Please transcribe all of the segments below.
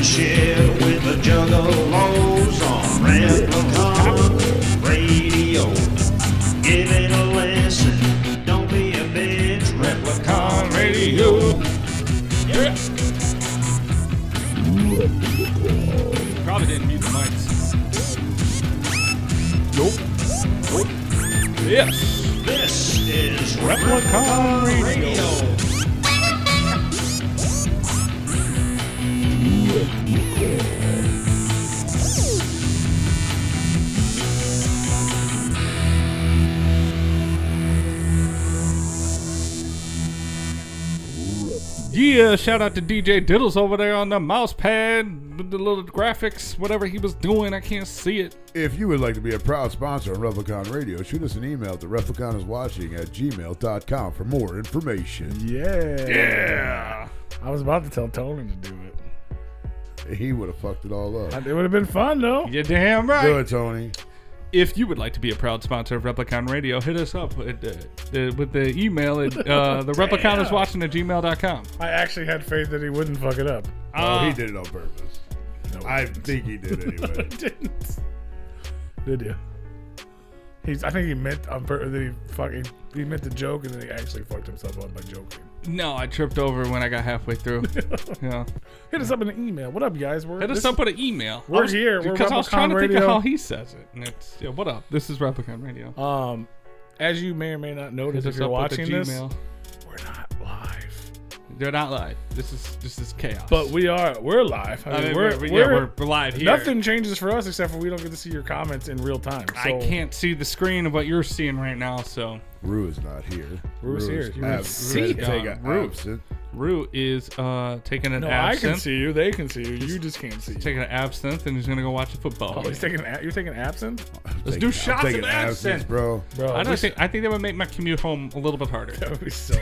shit with the juggalos on Replicon Radio. Give it a listen, don't be a bitch. Replicon Radio. Yeah. Probably didn't mute the mics. Nope. Yes. This is Replicon Radio. Yeah, shout out to DJ Diddles over there on the mouse pad with the little graphics, whatever he was doing. I can't see it. If you would like to be a proud sponsor of Replicon Radio, shoot us an email to repliconiswatching@gmail.com for more information. Yeah. I was about to tell Tony to do it. He would have fucked it all up. It would have been fun, though. You're damn right. Do it, Tony. If you would like to be a proud sponsor of Replicon Radio, hit us up with the email at therepliconiswatching@gmail.com. I actually had faith that he wouldn't fuck it up. Oh, he did it on purpose. No, I think he did anyway. didn't. Did you? I think he meant on purpose that he meant the joke, and then he actually fucked himself up by joking. No, I tripped over when I got halfway through. Yeah. Hit us up in an email. What up, guys? Hit us up with an email. We're here. We're Because I was trying to think Radio. of how he says it. And it's, yeah, what up? This is Replicon Radio. As you may or may not notice, Hit if us you're up with the watching this, Gmail. we're not live. They're not live. This is chaos. But we're live. I mean, we're live here. Nothing changes for us except for we don't get to see your comments in real time. So I can't see the screen of what you're seeing right now, so. Rue is not here. Rue's here. You can see it. Rue is taking an No, absinthe. I can see you. They can see you. You just can't see. Taking an absinthe, and he's gonna go watch the football. Oh, you're taking absinthe? Let's do shots of absinthe, bro. Bro, I think that would make my commute home a little bit harder. That would be so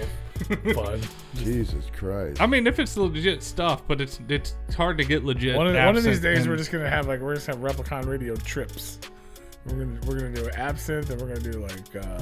fun. Jesus Christ. I mean, if it's legit stuff, but it's hard to get legit. One of these days, and we're just gonna have Replicon Radio trips. We're gonna do absinthe, and we're gonna do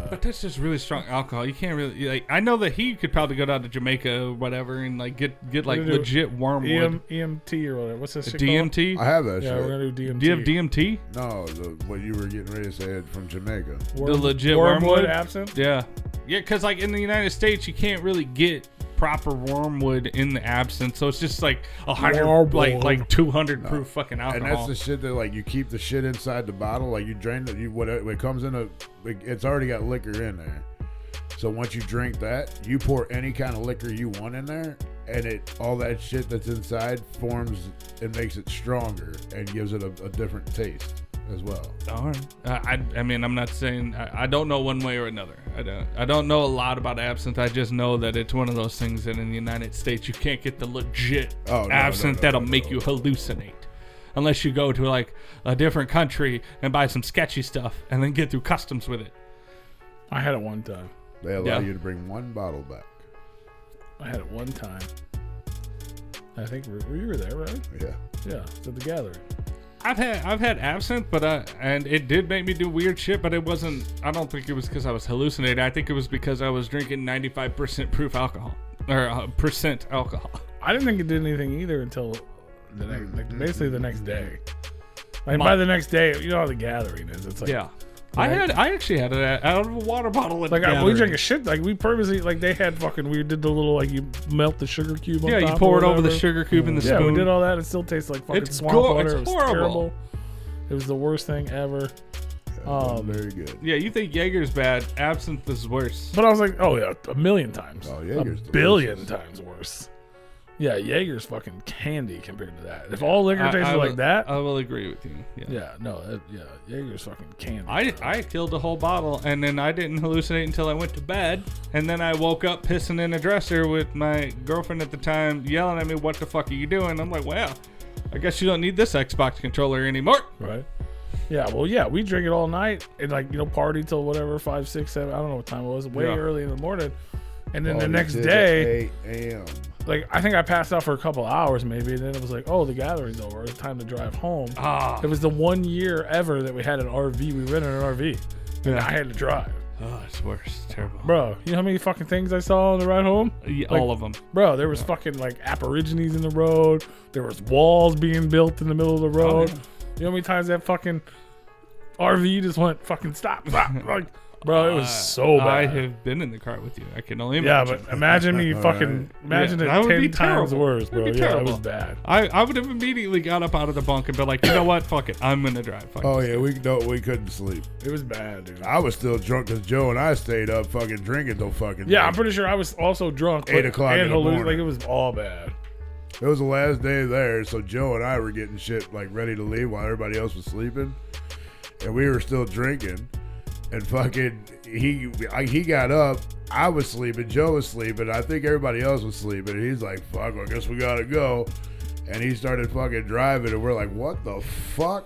But that's just really strong alcohol. You can't really I know that he could probably go down to Jamaica or whatever and get like legit wormwood. EMT or whatever. What's this shit DMT? called? I have that Yeah, shit. we're gonna do DMT. Do you have DMT? No, what you were getting ready to say from Jamaica. The legit wormwood wormwood absinthe. Yeah, because like in the United States, you can't really get proper wormwood in the absinthe, so it's just like 100, like 200 proof fucking alcohol. And that's the shit that like you keep the shit inside the bottle, like you drain it. When it comes in it's already got liquor in there. So once you drink that, you pour any kind of liquor you want in there, and all that shit that's inside forms and makes it stronger and gives it a different taste as well. Darn. I mean, I'm not saying I don't know one way or another. I don't know a lot about absinthe. I just know that it's one of those things that in the United States you can't get the legit absinthe that'll make you hallucinate, unless you go to like a different country and buy some sketchy stuff and then get through customs with it. I had it one time. They allow you to bring one bottle back. I had it one time. I think you were there, right? Yeah. Yeah, it's at the gathering. I've had absinthe, but and it did make me do weird shit, but it wasn't. I don't think it was because I was hallucinating. I think it was because I was drinking 95% proof alcohol or percent alcohol. I didn't think it did anything either until basically the next day. Like by the next day, you know how the gathering is. It's like I actually had it out of a water bottle. At we the drank a shit. Like we purposely they had we did the little you melt the sugar cube on top. Yeah, you pour it over the sugar cube in the spoon. Yeah, we did all that. It still tastes like fucking swamp water. It's it was horrible. Terrible. It was the worst thing ever. Very good. Yeah, you think Jaeger's bad? Absinthe is worse. But I was like, oh yeah, a million times. Oh, Jaeger's a billion times worse. Yeah, Jaeger's fucking candy compared to that. If all liquor tasted like that, I will agree with you. Jaeger's fucking candy. I killed the whole bottle, and then I didn't hallucinate until I went to bed, and then I woke up pissing in a dresser with my girlfriend at the time yelling at me, "What the fuck are you doing?" I'm like, "Well, I guess you don't need this Xbox controller anymore." Right. Yeah. Well, yeah, we drink it all night and party till whatever 5, 6, 7. I don't know what time it was. Way early in the morning, and then the next day, 8 a.m. I think I passed out for a couple hours maybe, and then it was like, oh, the gathering's over. It's time to drive home. It was the 1 year ever that we had an RV. We rented an RV, and I had to drive. Oh, it's worse. It's terrible. Bro, you know how many fucking things I saw on the ride home? Yeah, all of them. Bro, there was fucking like aborigines in the road. There was walls being built in the middle of the road. Oh, yeah. You know how many times that fucking RV just went fucking stop. Like, bro, it was so bad. I have been in the car with you. I can only Yeah, imagine. but imagine me fucking imagine that it would be 10 times terrible. worse, bro. That'd be Yeah, it terrible. was bad. I would have immediately got up out of the bunk and been like, you know what? Fuck it. I'm gonna drive. Fuck Oh this. yeah, we couldn't sleep. It was bad, dude. I was still drunk because Joe and I stayed up fucking drinking till fucking. Yeah, like, I'm pretty sure I was also drunk. 8 o'clock in the morning. Like, it was all bad. It was the last day there, so Joe and I were getting shit like ready to leave while everybody else was sleeping, and we were still drinking. And fucking he got up. I was sleeping. Joe was sleeping. I think everybody else was sleeping. And he's like, "Fuck, I guess we gotta go." And he started fucking driving, and we're like, "What the fuck?"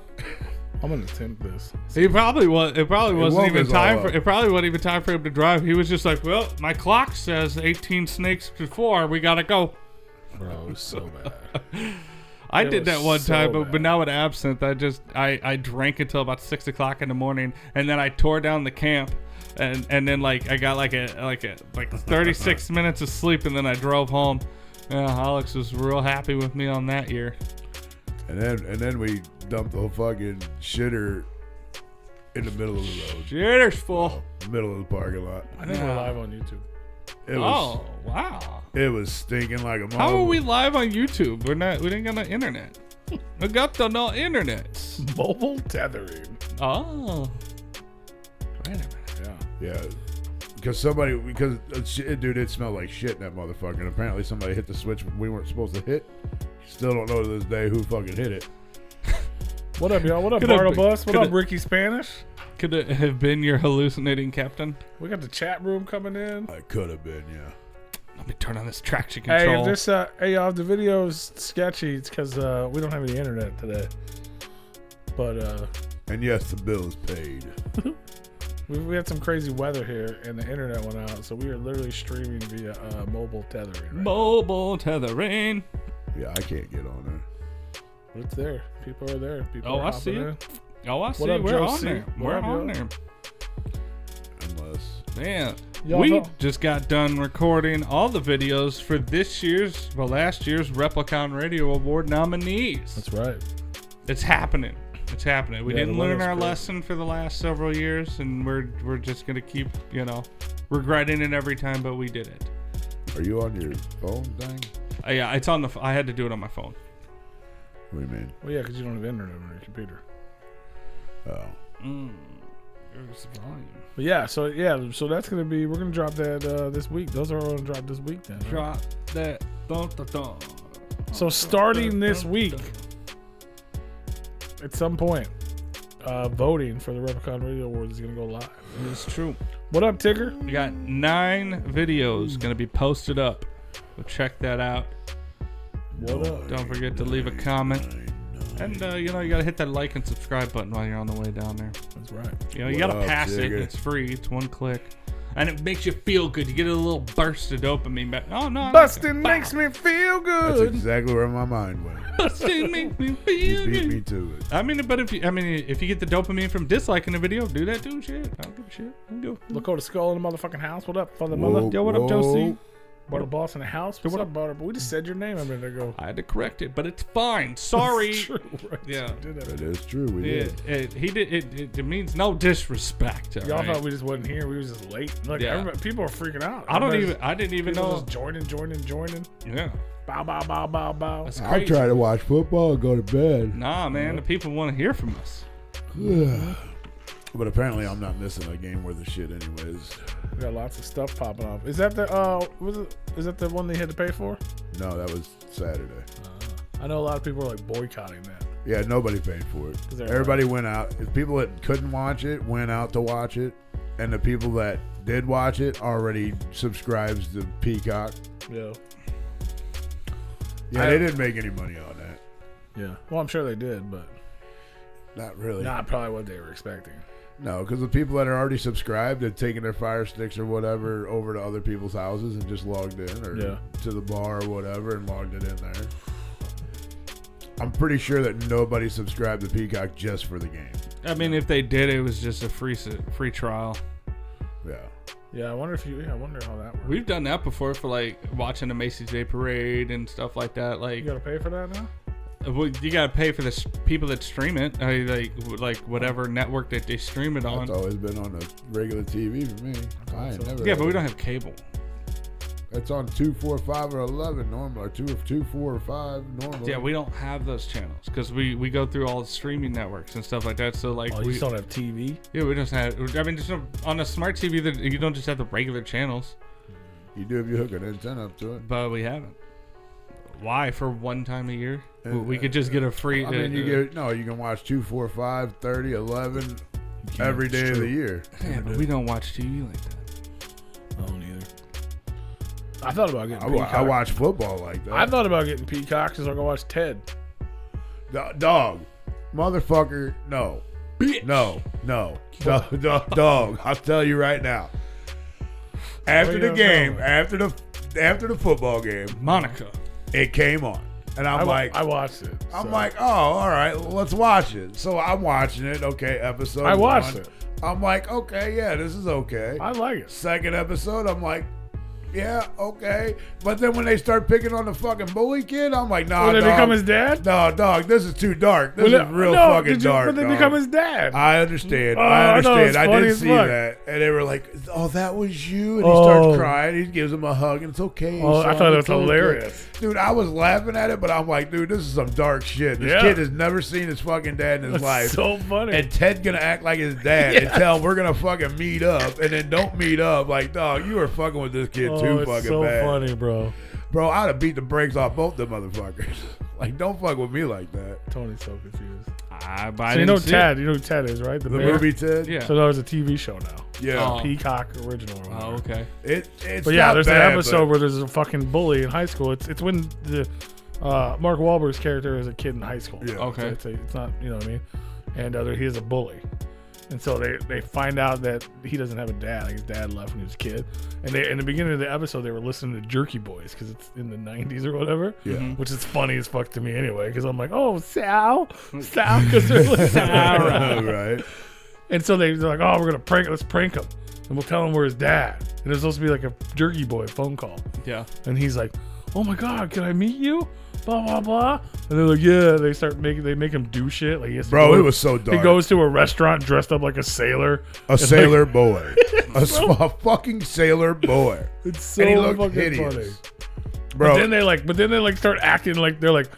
I'm gonna attempt this. It probably wasn't even time all for. up. It probably wasn't even time for him to drive. He was just like, "Well, my clock says 18 snakes before. We gotta go." Bro, it was so bad. I It did that was one so time, bad. but now with absinthe, I drank until about 6 o'clock in the morning, and then I tore down the camp, and then like I got like 36 minutes of sleep, and then I drove home. Yeah, Alex was real happy with me on that year. And then we dumped the fucking shitter in the middle of the road, Shitter's full. middle of the parking lot. I think we're live on YouTube. It was Oh wow! it was stinking like a. How are we live on YouTube? We didn't got no internet. We got no internet. Mobile tethering. Oh. Wait a minute. Yeah, because dude, it smelled like shit in that motherfucker. And apparently somebody hit the switch we weren't supposed to hit. Still don't know to this day who fucking hit it. What up, y'all? What up, Coulda- Barnabas? What coulda- up, Ricky Spanish? Could it have been your hallucinating captain? We got the chat room coming in. I could have been, yeah. Let me turn on this traction Hey, control. if this, hey, y'all, if the video's sketchy, it's because we don't have any internet today. But And yes, the bill is paid. we had some crazy weather here, and the internet went out, so we are literally streaming via mobile tethering. Right now. Mobile tethering. Yeah, I can't get on there. But it's there. People are there. People Oh, are I hopping see in. it. Oh, I see. What up, We're Joe on C? there. What We're up, on yo? there. Unless Man, Y'all we know- just got done recording all the videos for last year's Replicon Radio Award nominees. That's right. It's happening. It's happening. We Yeah, didn't the learn weather's our great. lesson for the last several years, and we're just gonna keep, regretting it every time. But we did it. are you on your phone thing? Yeah, it's on the. I had to do it on my phone. What do you mean? Well, yeah, because you don't have internet on your computer. Oh. There's volume. But yeah, so that's gonna be. We're gonna drop that this week. Those are all gonna drop this week then. right? Drop that. Dun, dun, dun. So starting this week, at some point, voting for the Replicon Radio Awards is gonna go live. It's true. What up, Tigger? We got 9 videos gonna be posted up. So check that out. What up? Don't forget to leave a comment. And you gotta hit that like and subscribe button while you're on the way down there. That's right. You What gotta up, pass it. Jigger? It's free. It's one click, and it makes you feel good. You get a little burst of dopamine back. Oh no! Busting makes me feel That's good. exactly where my mind went. Busting makes me You feel beat good. me to it. I mean, but if you get the dopamine from disliking a video, do that too. Shit, I don't give a shit. I'm good. Lakota Skull in the motherfucking house. What up, father Whoa, mother? Yo, what up, Josie? Butter Boss in the house. What's up, Butter? We just said your name a minute ago. I had to correct it, but it's fine. Sorry. It's true, right? Yeah. You did that. That is true. We Yeah, did. it means no disrespect. all Y'all right? thought we just wasn't here. We was just late. Look, Yeah. people are freaking out. I didn't Everybody's- even people know. just joining. Yeah, Bow, bow, bow, bow, bow. that's I crazy. try to watch football and go to bed. Nah, man, the people want to hear from us. But apparently I'm not missing a game worth of shit anyways. We got lots of stuff popping off. Is that the is that the one they had to pay for? No, that was Saturday. I know a lot of people are like boycotting that. Yeah, nobody paid for it. 'Cause they're Everybody went out. The people that couldn't watch it went out to watch it. And the people that did watch it already subscribes to Peacock. Yeah. Yeah, they didn't make any money on that. Yeah. Well, I'm sure they did, but Not really. not probably what they were expecting. No, because the people that are already subscribed had taken their Fire Sticks or whatever over to other people's houses and just logged in, or Yeah. to the bar or whatever and logged it in there. I'm pretty sure that nobody subscribed to Peacock just for the game. I mean, if they did, it was just a free trial. Yeah. Yeah, I wonder how that works. We've done that before for like watching the Macy's Day Parade and stuff like that. Like You gotta pay for that now? you gotta pay for the people that stream it, like whatever network that they stream it on. It's always been on the regular TV for me. I ain't never. Yeah, but we don't have cable. It's on 2, 4, 5, or 11 normal, or 2, 4, or 5 normal. Yeah, we don't have those channels because we go through all the streaming networks and stuff like that. So like, You just don't have TV? Yeah, we just have. I mean, just on a smart TV, that you don't just have the regular channels. You do if you hook an antenna up to it. But we haven't. Why? For one time a year, we could just get a free. I mean, you can watch 2, 4, 5, 30, 11 every day of the year. Yeah, but we don't watch TV like that. I don't either. I thought about getting Peacock. I watch football like that. I thought about getting Peacock so I could watch Ted. Dog. Motherfucker, no. Bitch. No. Dog. I'll tell you right now. After the game, after the football game, Monica, it came on. And I watched it. I'm like, oh, all right, let's watch it. So I'm watching it. Okay, episode I watched 1. it. I'm like, okay, yeah, this is okay. I like it. Second episode, I'm like, yeah, okay. But then when they start picking on the fucking bully kid, I'm like, nah, Will they dog. become his dad? No, dog, this is too dark. This is real fucking dark. But they dog. become his dad. I understand. Oh, I understand. I know, I it's did funny see as fuck. that. And they were like, oh, that was you? And he starts crying. He gives him a hug, and it's okay. Oh, I son, thought it it's was okay. hilarious. Dude, I was laughing at it, but I'm like, dude, this is some dark shit. This kid has never seen his fucking dad in his life. So funny. And Ted's gonna act like his dad and tell him we're gonna fucking meet up, and then don't meet up. Like, dog, you are fucking with this kid too it's fucking so bad. funny, bro. Bro, I'd have beat the brakes off both them motherfuckers. Like, don't fuck with me like that. Tony's so confused. but So you know Ted. You know who Ted is, right? The bear? movie Ted? Yeah. So there's a TV show now. Yeah. Oh. Peacock original. Or whatever. Oh, okay. It's But yeah, not there's bad, an episode but- where there's a fucking bully in high school. It's when the Mark Wahlberg's character is a kid in high school. Yeah. Okay. It's not, you know what I mean? And he is a bully. And so they find out that he doesn't have a dad. Like his dad left when he was a kid. And they in the beginning of the episode, they were listening to Jerky Boys because it's in the 90s or whatever. Yeah. Which is funny as fuck to me anyway because I'm like, oh, Sal. Because they're like, Sal. Right. And so they're like, oh, let's prank him. And we'll tell him we're his dad. And it's supposed to be like a Jerky Boy phone call. Yeah. And he's like, oh my God, can I meet you? Blah, blah, blah. And they're like, yeah. They make him do shit. Like, he has to Bro, go- it was so dark. He goes to a restaurant dressed up like a sailor. A sailor boy. A fucking sailor boy. It's so And he looked fucking hideous. funny. Bro, But then they start acting like they're like,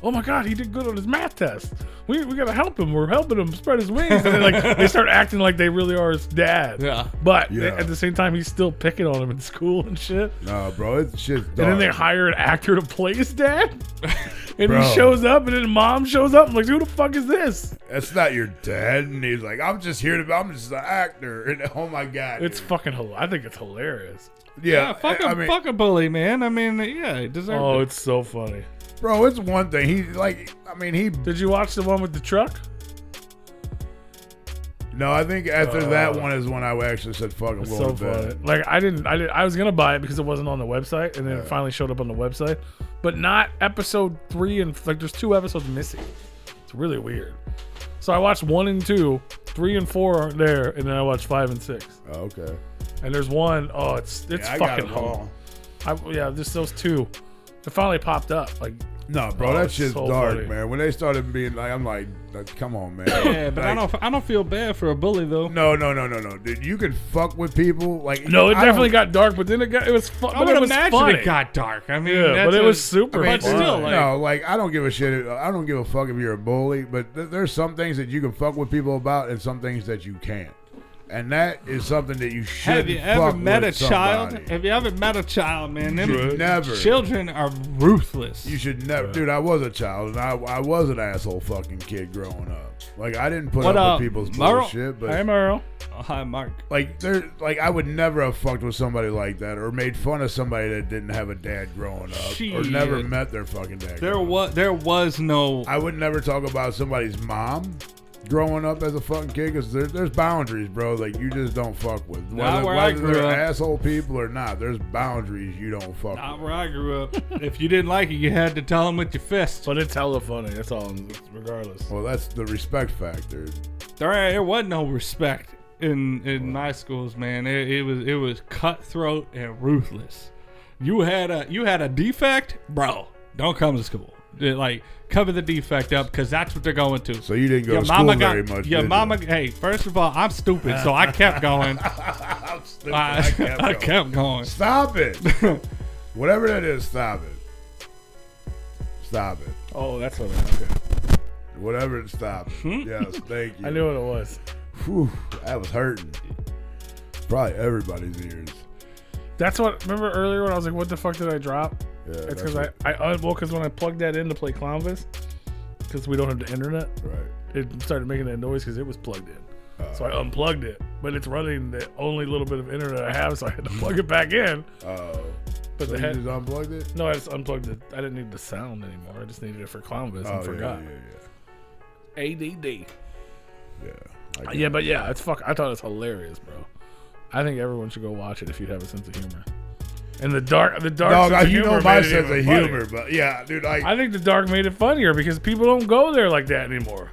oh my God, he did good on his math test. We gotta help him. We're helping him spread his wings. And they start acting like they really are his dad. Yeah. But Yeah. at the same time, he's still picking on him in school and shit. nah, bro, it's shit's dark. And then they hire an actor to play his dad. And Bro. he shows up, and then mom shows up. I'm like, who the fuck is this? That's not your dad. And he's like, I'm just an actor. And oh my God. It's fucking hilarious. I think it's hilarious. yeah. Fuck I mean, a bully, man. I mean, yeah, he deserves Oh, it. it's so funny. bro, it's one thing. He Did you watch the one with the truck? No, I think after that one is when I actually said fucking It's go so to bed. funny. Like I was gonna buy it because it wasn't on the website, and then it finally showed up on the website, but not episode 3 and like there's 2 episodes missing. It's really weird. So I watched 1 and 2, 3 and 4 aren't there, and then I watched 5 and 6. Oh, okay. And there's one, oh, it's Yeah, I got fucking it all. just those 2. It finally popped up. Like, No, bro, Oh, that it's shit's so dark, funny. man. When they started being like, I'm like, come on, man. Yeah, but Like, I don't feel bad for a bully though. No, dude. You can fuck with people like. no, it I definitely don't- got dark, but then it was fun. I But would it was imagine funny. it got dark. I mean, Yeah, that's but it was super But fun. still, like, No, like I don't give a shit. I don't give a fuck if you're a bully, but there's some things that you can fuck with people about, and some things that you can't. And that is something that you should. have you ever met a child? Have you ever met a child, man? Them should never. Children are ruthless. You should never, dude. I was a child, and I was an asshole fucking kid growing up. Like I didn't put What up up, with people's Merle? bullshit, but Hey, Merle. Oh, hi, Mark. like I would never have fucked with somebody like that, or made fun of somebody that didn't have a dad growing up, or Shit. never met their fucking dad. There growing up. was no. I would never talk about somebody's mom growing up as a fucking kid, because there's boundaries, bro. Like you just don't fuck with. Not where I Whether grew they're up. asshole people or not, there's boundaries you don't fuck Not with. where I grew up. If you didn't like it, you had to tell them with your fist. But it's hella funny. That's all, regardless. Well, that's the respect factor. There was no respect. in my schools, man. It was cutthroat and ruthless. You had a defect, bro. Don't come to school. Like, cover the defect up because that's what they're going to. So you didn't go to school very much. Your mama. Hey, first of all, I'm stupid, so I kept going. I'm stupid. I kept going. Stop it. Whatever that is, stop it. Stop it. Oh, that's what okay. Whatever, stop it. Yes, thank you. I knew what it was. Whew, that was hurting. Probably everybody's ears. That's what. Remember earlier when I was like, "What the fuck did I drop?" Yeah, it's because because when I plugged that in to play Clownvis, because we don't have the internet, right? It started making that noise because it was plugged in. So I unplugged it, but it's running the only little bit of internet I have, so I had to plug it back in. But so you just unplugged it? No, I just unplugged it. I didn't need the sound anymore. I just needed it for Clownvis and forgot. ADD. Yeah. But yeah, it's fuck. I thought it was hilarious, bro. I think everyone should go watch it if you have a sense of humor. And the dark Dog, you know my sense of humor, but yeah, dude, I think the dark made it funnier because people don't go there like that anymore.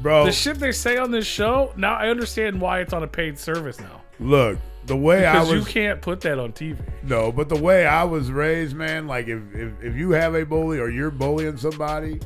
Bro, the shit they say on this show, now I understand why it's on a paid service now. Look, the way because you can't put that on TV. No, but the way I was raised, man, like if you have a bully or you're bullying somebody,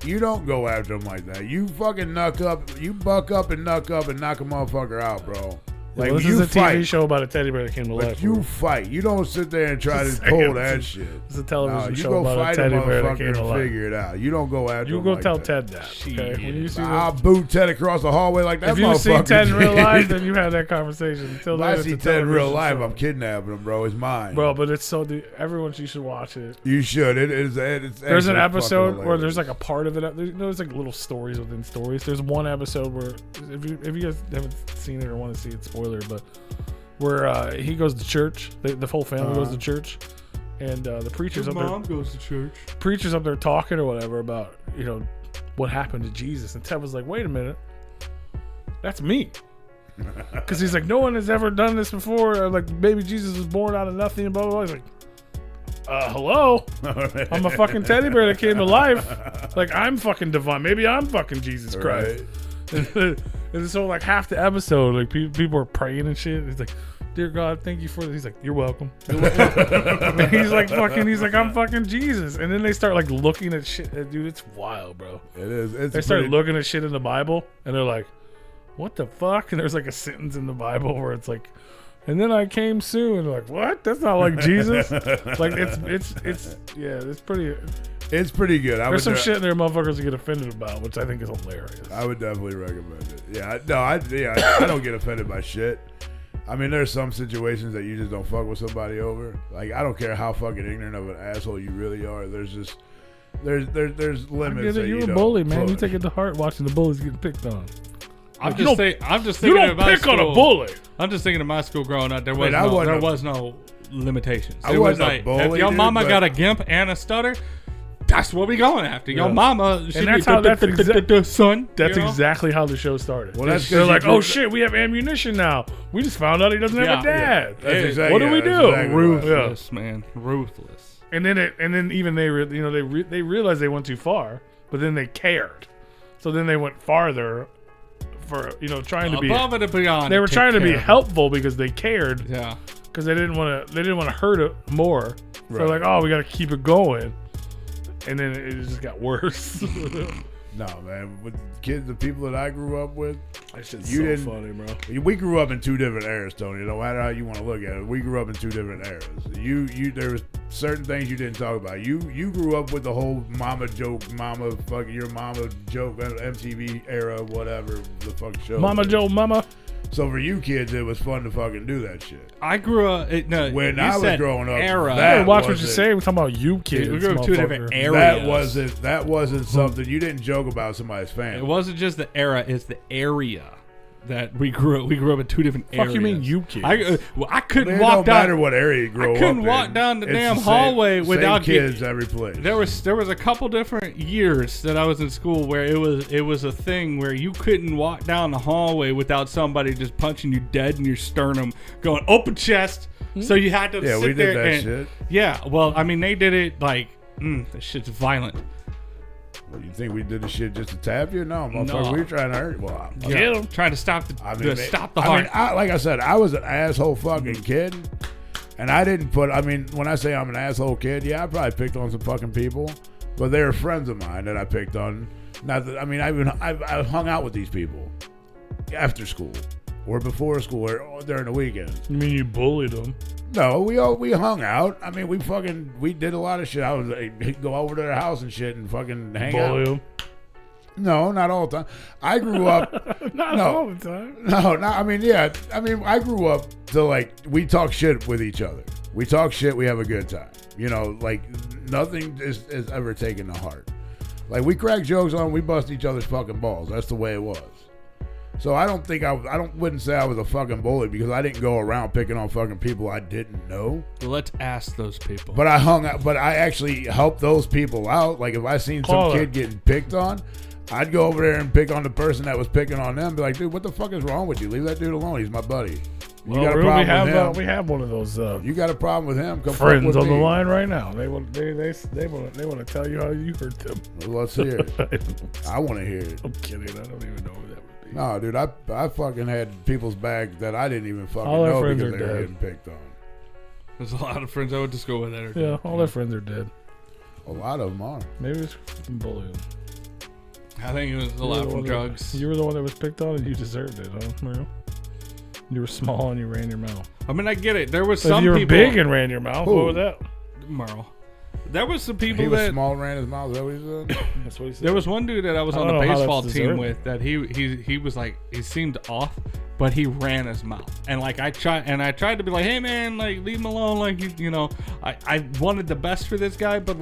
you don't go after them like that. You fucking buck up and knock a motherfucker out, bro. Like, this is a TV show about a teddy bear that came to life. You fight. You don't sit there and try to pull that shit. It's a television show about a teddy bear that came to life. Figure it out. You don't go after him. You go tell Ted that. Okay? When you see I'll boot Ted across the hallway like that. If you see Ted in real life, then you have that conversation. Until I see Ted in real life, I'm kidnapping him, bro. It's mine, bro. But it's so. Everyone, you should watch it. You should. It's there's an episode where there's like a part of it. There's like little stories within stories. There's one episode where if you guys haven't seen it or want to see it, spoiler, but. Where he goes to church, the whole family goes to church, and the preacher's up there. Mom goes to church. Preacher's up there talking or whatever about what happened to Jesus, and Ted was like, "Wait a minute, that's me," because he's like, "No one has ever done this before. Like, baby Jesus was born out of nothing." And blah blah blah. He's like, "Hello, I'm a fucking teddy bear that came to life. Like, I'm fucking divine. Maybe I'm fucking Jesus Christ." Right. And so like half the episode, like people are praying and shit. He's like, "Dear God, thank you for this." He's like, "You're welcome." And he's like, "I'm fucking Jesus." And then they start like looking at shit. Dude, it's wild, bro. It is. They start looking at shit in the Bible, and they're like, "What the fuck?" And there's like a sentence in the Bible where it's like, "And then I came soon." And like, what? That's not like Jesus. Like it's pretty. It's pretty good. There's some shit in there motherfuckers get offended about, which I think is hilarious. I would definitely recommend it. Yeah, no, I don't get offended by shit. I mean, there's some situations that you just don't fuck with somebody over. Like, I don't care how fucking ignorant of an asshole you really are. There's just there's limits. You're a bully, man. Push. You take it to heart watching the bullies get picked on. I'm just thinking you don't pick on a bully. I'm just thinking of my school growing up. There was no limitations. It was like, bully, if your mama got a gimp and a stutter, that's what we going after. Your mama, and that's how son. That's exactly how the show started. Well, they're like, "Oh shit, we have ammunition now. We just found out he doesn't have a dad. Yeah. Exactly, what do we do?" Exactly ruthless, man, ruthless. And then even they realized they went too far, but then they cared. So then they went farther for trying to be above and beyond. They were trying to be helpful because they cared. Yeah. Because they didn't want to hurt it more. So they're like, "Oh, we got to keep it going." And then it just got worse. No, man. With the people that I grew up with, that shit's so funny, bro. We grew up in two different eras, Tony. No matter how you want to look at it, we grew up in two different eras. There was certain things you didn't talk about. You grew up with the whole mama joke, your mama joke, MTV era, whatever the fuck show. Mama Joe, mama. So for you kids, it was fun to fucking do that shit. I grew up. When I was growing up, era. Watch what you say. We're talking about you kids. We grew up two different eras. That wasn't something you didn't joke about somebody's family. It wasn't just the era; it's the area that we grew up. We grew up in two different areas. Fuck you mean you kids? I couldn't walk down. No matter what area you grew up in. I couldn't walk down the damn hallway without kids every place. There was a couple different years that I was in school where it was a thing where you couldn't walk down the hallway without somebody just punching you dead in your sternum, going open chest. So you had to sit we there did that shit. Yeah, well, I mean they did it like that shit's violent. What, you think we did the shit just to tap you? No, motherfucker, we were trying to hurt you. Well, Get him. Trying to stop the stop the heart. Like I said, I was an asshole fucking kid. And I didn't put, when I say I'm an asshole kid, yeah, I probably picked on some fucking people. But they were friends of mine that I picked on. Not that, I hung out with these people after school or before school or during the weekends. You mean you bullied them? No, we hung out. We did a lot of shit. I was go over to their house and shit and fucking hang out. Bully them? No, not all the time. I grew up. all the time. No, I grew up to we talk shit with each other. We talk shit. We have a good time. Nothing is ever taken to heart. Like, we crack jokes on, we bust each other's fucking balls. That's the way it was. So I wouldn't say I was a fucking bully because I didn't go around picking on fucking people I didn't know. Well, let's ask those people. But I actually helped those people out. Like, if I seen some kid getting picked on, I'd go over there and pick on the person that was picking on them. Be like, dude, what the fuck is wrong with you? Leave that dude alone. He's my buddy. You got a problem with him? We have one of those. You got a problem with him? Come friends on the line right now. They want to tell you how you hurt them. Well, let's hear it. I want to hear it. I'm kidding. I don't even know who that would be. No, dude, I fucking had people's bags that I didn't even fucking all know friends because are they were dead. getting picked on. There's a lot of friends I went to school with that are Yeah, dead. all their friends are dead. A lot of them are. Maybe it's from bullying. I think it was a lot from drugs. You were the one that was picked on and you deserved it, huh, Mario? You were small and you ran your mouth. I get it. There was But some you were people. big and ran your mouth. Who? What was that? Merle. There was some people He was that. small, ran his mouth. Is that what he said? That's what he said. There was one dude that I was I on don't the know how baseball that's team deserved. with that he was like, he seemed off, but he ran his mouth. And like I tried to be like, hey man, like leave him alone, like I wanted the best for this guy, but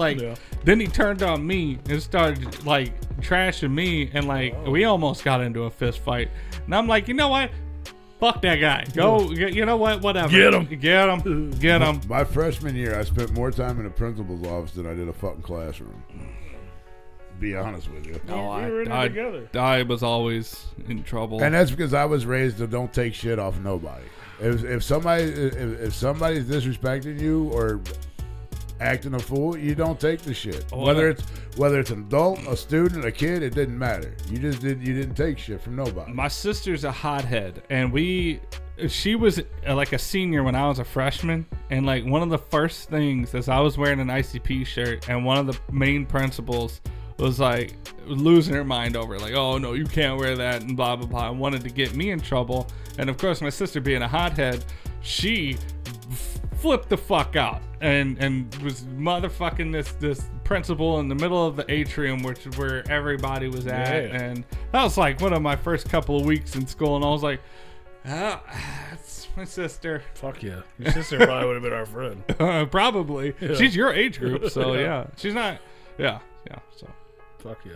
then he turned on me and started like trashing me, and we almost got into a fist fight. And I'm like, you know what? Fuck that guy. Go, you know what? Whatever. Get him. My freshman year, I spent more time in the principal's office than I did a fucking classroom. Be honest with you. No, we were in there together. I was always in trouble. And that's because I was raised to don't take shit off nobody. If somebody's disrespecting you or acting a fool, you don't take the shit. Whether it's an adult, a student, a kid, it didn't matter. You didn't take shit from nobody. My sister's a hothead, and she was like a senior when I was a freshman, and like one of the first things is I was wearing an ICP shirt, and one of the main principals was like losing her mind over it, like, oh no, you can't wear that, and blah blah blah, and wanted to get me in trouble. And of course, my sister being a hothead, she flipped the fuck out and was motherfucking this principal in the middle of the atrium, where everybody was at. Yeah. And that was like one of my first couple of weeks in school, and I was like, oh, that's my sister. Fuck yeah. Your sister probably would have been our friend. Probably. Yeah. She's your age group, so Yeah. yeah. She's not. Yeah. So Fuck yeah.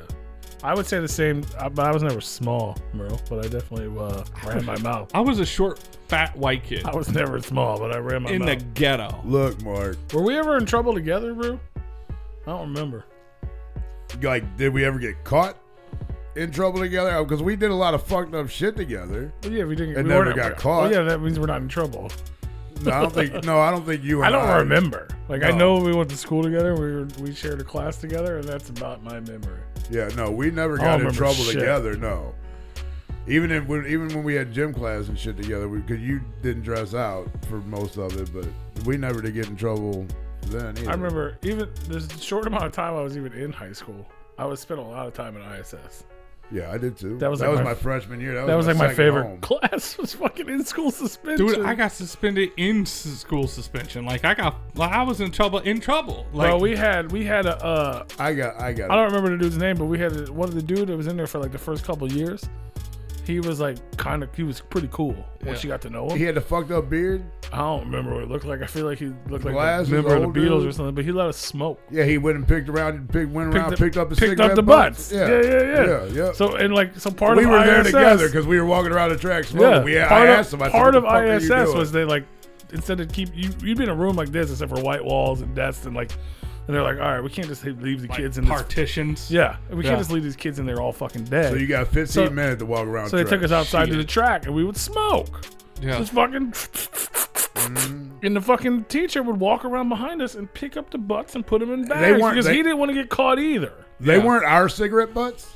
I would say the same, but I was never small, Merle, but I definitely ran my mouth. I was a short, fat white kid I was never small, but I ran my in mouth. the ghetto. Look, Mark. Were we ever in trouble together, bro? I don't remember. Like, did we ever get caught in trouble together? Because we did a lot of fucked up shit together. But yeah, we didn't. And we never weren't- got caught. Well, yeah, that means we're not in trouble. No, I don't think you. And I don't remember. Like, I No. know we went to school together. We shared a class together, and that's about my memory. Yeah, no, we never I got don't in remember trouble shit. together. No, even when we had gym class and shit together, because you didn't dress out for most of it, but we never did get in trouble then either. I remember even this short amount of time I was even in high school. I spent a lot of time in ISS. Yeah, I did too. That was my freshman year. That was like my second favorite home. class. Was fucking in school suspension. Dude, I got suspended in school suspension. Like I was in trouble. Like, well, we had a. I got. I don't remember the dude's name, but we had one of the dude that was in there for like the first couple of years. He was like he was pretty cool once you got to know him. He had the fucked up beard. I don't remember what it looked like. I feel like he looked like Glasses, a member of old the Beatles dude. or something, but he let us smoke. Yeah, he went and picked up his Picked cigarette up the butts. Yeah. So part we of were ISS, there together because we were walking around the track smoking. Yeah, I asked him. I said, part "What of the fuck are you ISS doing?" was they like instead of you'd be in a room like this except for white walls and desks and they're like, all right, we can't just leave the like kids in this. partitions. Yeah, we can't just leave these kids in there all fucking dead. So you got 15 minutes to walk around. So they took us outside to Shit. the track and we would smoke. Yeah. Just fucking And the fucking teacher would walk around behind us and pick up the butts and put them in bags because he didn't want to get caught either. They weren't our cigarette butts.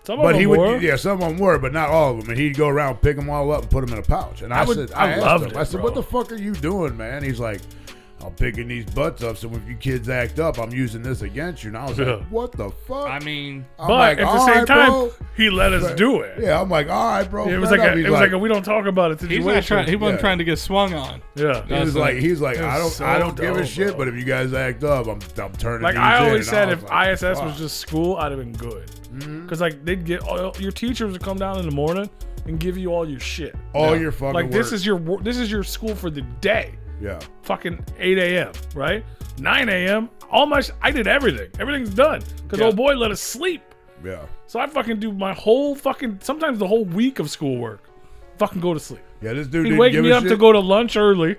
Some of them were. Yeah, some of them were, but not all of them. And he'd go around, pick them all up, and put them in a pouch. And I said, "What the fuck are you doing, man?" He's like, "I'm picking these butts up, so if you kids act up, I'm using this against you." And I was like, "What the fuck?" I mean, but at the same time, he let us do it. Yeah, I'm like, "All right, bro." It was like a we don't talk about it situation. He wasn't trying to get swung on. Yeah, he's like, I don't give a shit, bro. But if you guys act up, I'm turning. Like I always said, if ISS was just school, I'd have been good. Because like they'd get your teachers would come down in the morning and give you all your shit, your fucking like work. this is your school for the day. Yeah. Fucking 8 a.m. right? 9 a.m. I did everything. Everything's done because old boy let us sleep. Yeah. So I fucking do my whole sometimes the whole week of schoolwork. Fucking go to sleep. Yeah, this dude He'd wake me up to go to lunch early.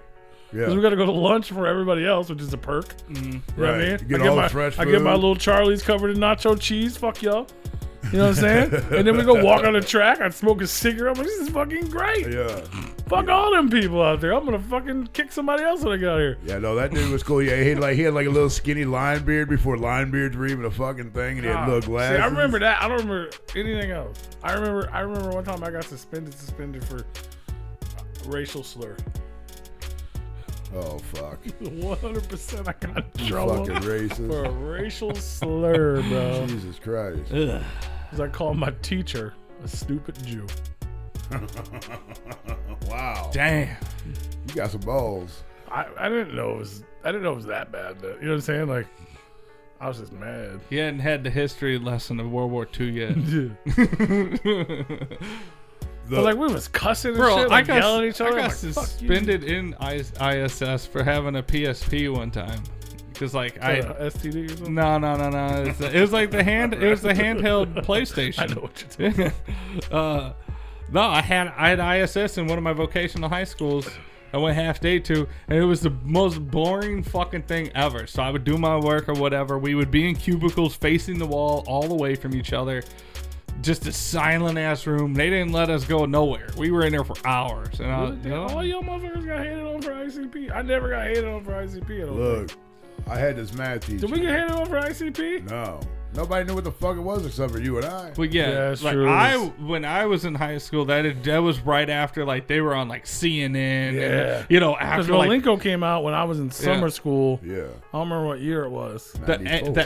Yeah. Because we got to go to lunch for everybody else, which is a perk. You know what I mean? Get all the fresh food. I get my little Charlie's covered in nacho cheese. Fuck y'all. You know what I'm saying? And then we go walk on the track. I'd smoke a cigarette. I'm like, this is fucking great. Yeah. Fuck all them people out there. I'm gonna fucking kick somebody else when I get out here. Yeah, no, that dude was cool. Yeah, he had like a little skinny line beard before line beards were even a fucking thing, and he had little glasses. See, I remember that. I don't remember anything else. I remember one time I got suspended for racial slur. Oh fuck. 100% I got in trouble fucking racist. for a racial slur, bro. Jesus Christ. Because I called my teacher a stupid Jew. Wow. Damn. You got some balls. I didn't know it was that bad. You know what I'm saying? Like, I was just mad. You hadn't had the history lesson of World War II yet. But like we was cussing and shit, like yelling at each other. I got suspended in ISS for having a PSP one time. Because like STD or something? No. It was like the handheld PlayStation. I know what you're talking about. No, I had ISS in one of my vocational high schools. I went half day to, and it was the most boring fucking thing ever. So I would do my work or whatever. We would be in cubicles facing the wall, all away from each other. Just a silent ass room. They didn't let us go nowhere. We were in there for hours. And all y'all motherfuckers got hated on for ICP. I never got hated on for ICP. Look, I had this math teacher. Did we get hated on for ICP? No. Nobody knew what the fuck it was except for you and I. Well, yeah, that's like true. when I was in high school, that was right after like they were on like CNN. Yeah, and, after because Malenko came out when I was in summer school. Yeah, I don't remember what year it was. The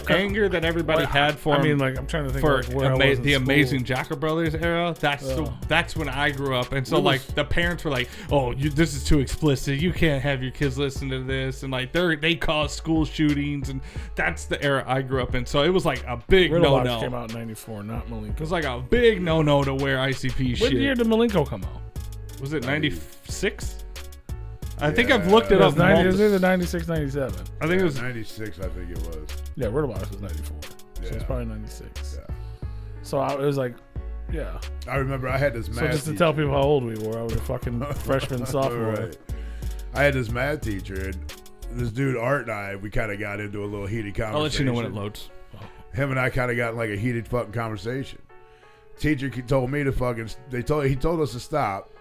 anger that everybody had for him. I mean, like I'm trying to think for like where I was in the school. Amazing Jacker Brothers era. That's when I grew up, and so like the parents were like, "Oh, this is too explicit. You can't have your kids listen to this," and like they caused school shootings, and that's the era I grew up in. So it was like a big no-no. Came out in '94, not Malenko. It was like a big no-no to wear ICP shit. What year did Malenko come out? Was it 96? I think I've looked it up. It was either 96, 97. I think it was 96. I think it was. Yeah, Riddlebox was 94. Yeah. So it's probably 96. Yeah. So it was like, yeah. I remember I had this math So just to teacher. tell people how old we were, I was a fucking freshman, sophomore. Right. I had this math teacher, and this dude Art and I, we kind of got into a little heated conversation. I'll let you know when it loads. Him and I kind of got in like a heated fucking conversation. Teacher told me to fucking. He told us to stop.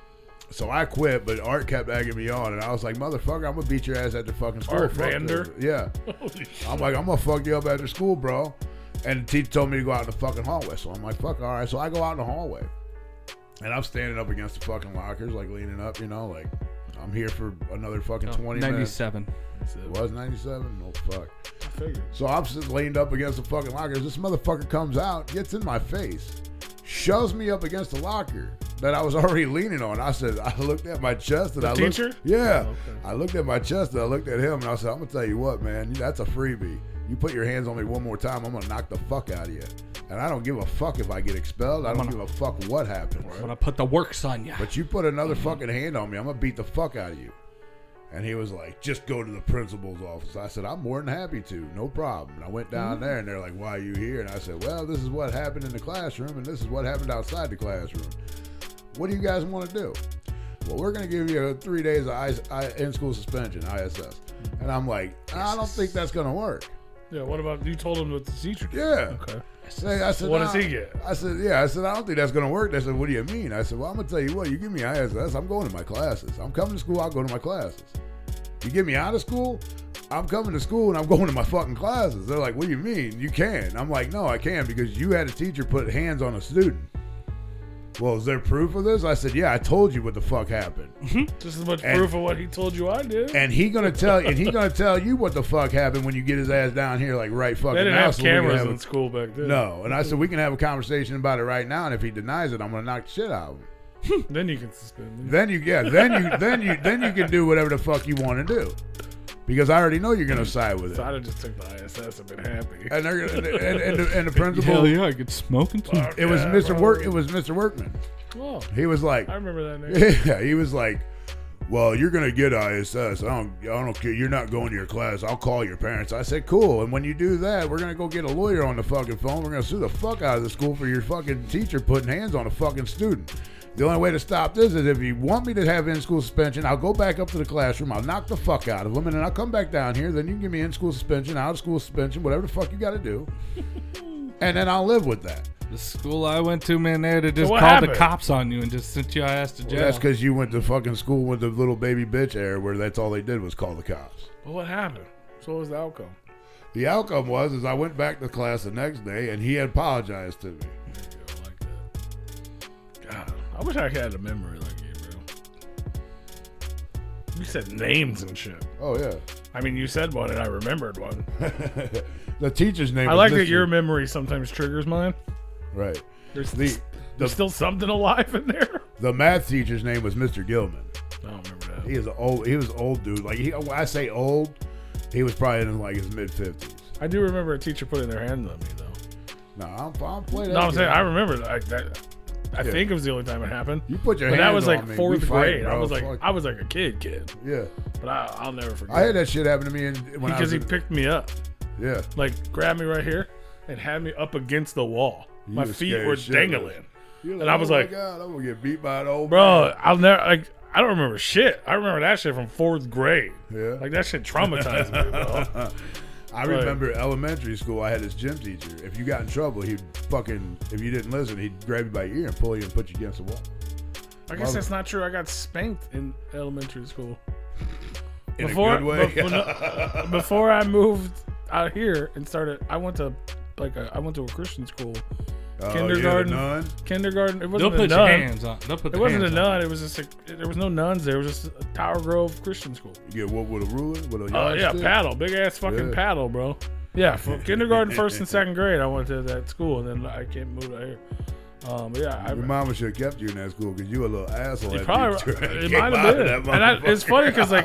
So I quit, but Art kept egging me on, and I was like, "Motherfucker, I'm gonna beat your ass after fucking school." Art Fuck Vander? this. Yeah. Holy shit. I'm like, I'm gonna fuck you up after school, bro. And the teacher told me to go out in the fucking hallway. So I'm like, fuck, all right. So I go out in the hallway, and I'm standing up against the fucking lockers, like leaning up, like I'm here for another fucking 20 minutes. 97. It was 97? Oh, fuck. I figured. So I'm just leaned up against the fucking lockers. This motherfucker comes out, gets in my face, shoves me up against the locker that I was already leaning on. I looked at my chest and teacher? Yeah. Oh, okay. I looked at my chest and I looked at him and I said, I'm going to tell you what, man, that's a freebie. You put your hands on me one more time, I'm going to knock the fuck out of you. And I don't give a fuck if I get expelled. I don't give a fuck what happens. I'm gonna put the works on you. But you put another fucking hand on me, I'm going to beat the fuck out of you. And he was like, just go to the principal's office. I said, I'm more than happy to. No problem. And I went down there, and they're like, why are you here? And I said, well, this is what happened in the classroom, and this is what happened outside the classroom. What do you guys want to do? Well, we're going to give you 3 days of in-school suspension, ISS. And I'm like, I don't think that's going to work. Yeah, what about, you told him what the teacher did? Yeah. Okay. I said, What does he get? I said, yeah. I said, I don't think that's going to work. They said, what do you mean? I said, well, I'm going to tell you what. You give me ISS, I'm going to my classes. I'm coming to school, I'll go to my classes. You get me out of school, I'm coming to school and I'm going to my fucking classes. They're like, what do you mean? You can. I'm like, no, I can't because you had a teacher put hands on a student. Well, is there proof of this? I said, yeah, I told you what the fuck happened. Just as much proof of what he told you I did. And he gonna tell you what the fuck happened when you get his ass down here, like right fucking They didn't now. have So we can cameras have in school back then. No, and I said we can have a conversation about it right now, and if he denies it, I'm gonna knock the shit out of him. Then you can suspend him. Then you can do whatever the fuck you want to do, because I already know you're gonna side with it. So I'd have just took the ISS and been happy. And they're gonna, and the principal. Hell yeah, I get smoking too. It was Mr. Work. It was Mr. Workman. Oh, He was like, I remember that name. yeah, he was like, well, you're gonna get ISS. I don't care. You're not going to your class. I'll call your parents. I said, cool. And when you do that, we're gonna go get a lawyer on the fucking phone. We're gonna sue the fuck out of the school for your fucking teacher putting hands on a fucking student. The only way to stop this is if you want me to have in-school suspension, I'll go back up to the classroom. I'll knock the fuck out of them, and then I'll come back down here. Then you can give me in-school suspension, out-of-school suspension, whatever the fuck you got to do, and then I'll live with that. The school I went to, man, they just what called happened? the cops on you and just sent your ass to jail. Well, that's because you went to fucking school with the little baby bitch era, where that's all they did was call the cops. Well, what happened? So what was the outcome? The outcome was I went back to class the next day, and he had apologized to me. There you go, like that. God, I wish I had a memory like you, bro. You said names and shit. Oh yeah. I mean, you said one and I remembered one. The teacher's name. I was like Mr. that your memory sometimes triggers mine. Right. There's still something alive in there. The math teacher's name was Mr. Gilman. I don't remember that. He was old dude. Like when I say old, he was probably in like his mid-50s. I do remember a teacher putting their hands on me though. No, I'm playing that. No, I'm game. saying I remember that. I think it was the only time it happened. You put your but hands that was on like me. fourth We fight, grade. bro. I was like a kid. Yeah. But I'll never forget. I had that shit happen to me when because I he was picked me up, Yeah. like grabbed me right here and had me up against the wall. You My was feet scared were shit. dangling. You're And I was oh like, my God, I'm gonna get beat by an old Bro, man. I'll never I don't remember shit. I remember that shit from fourth grade. Yeah. Like that shit traumatized me, bro. I remember elementary school. I had this gym teacher. If you got in trouble, if you didn't listen, he'd grab you by your ear and pull you and put you against the wall. I guess that's not true. I got spanked in elementary school. In a good way. Before I moved out here and started, I went to a Christian school. Kindergarten. Yeah, nun? Kindergarten. It They'll wasn't a put your nun. hands on. They'll put It the wasn't a hands on. nun. It was just there was no nuns there. It was just a Tower Grove Christian school. You get what with a ruler? With a Oh yeah, yardstick? paddle, big ass fucking Yeah. paddle, bro. Yeah, from kindergarten, first and second grade, I went to that school, and then I came moved out here. Yeah, Your mama should have kept you in that school because you a little asshole. it might have been. And it's funny because like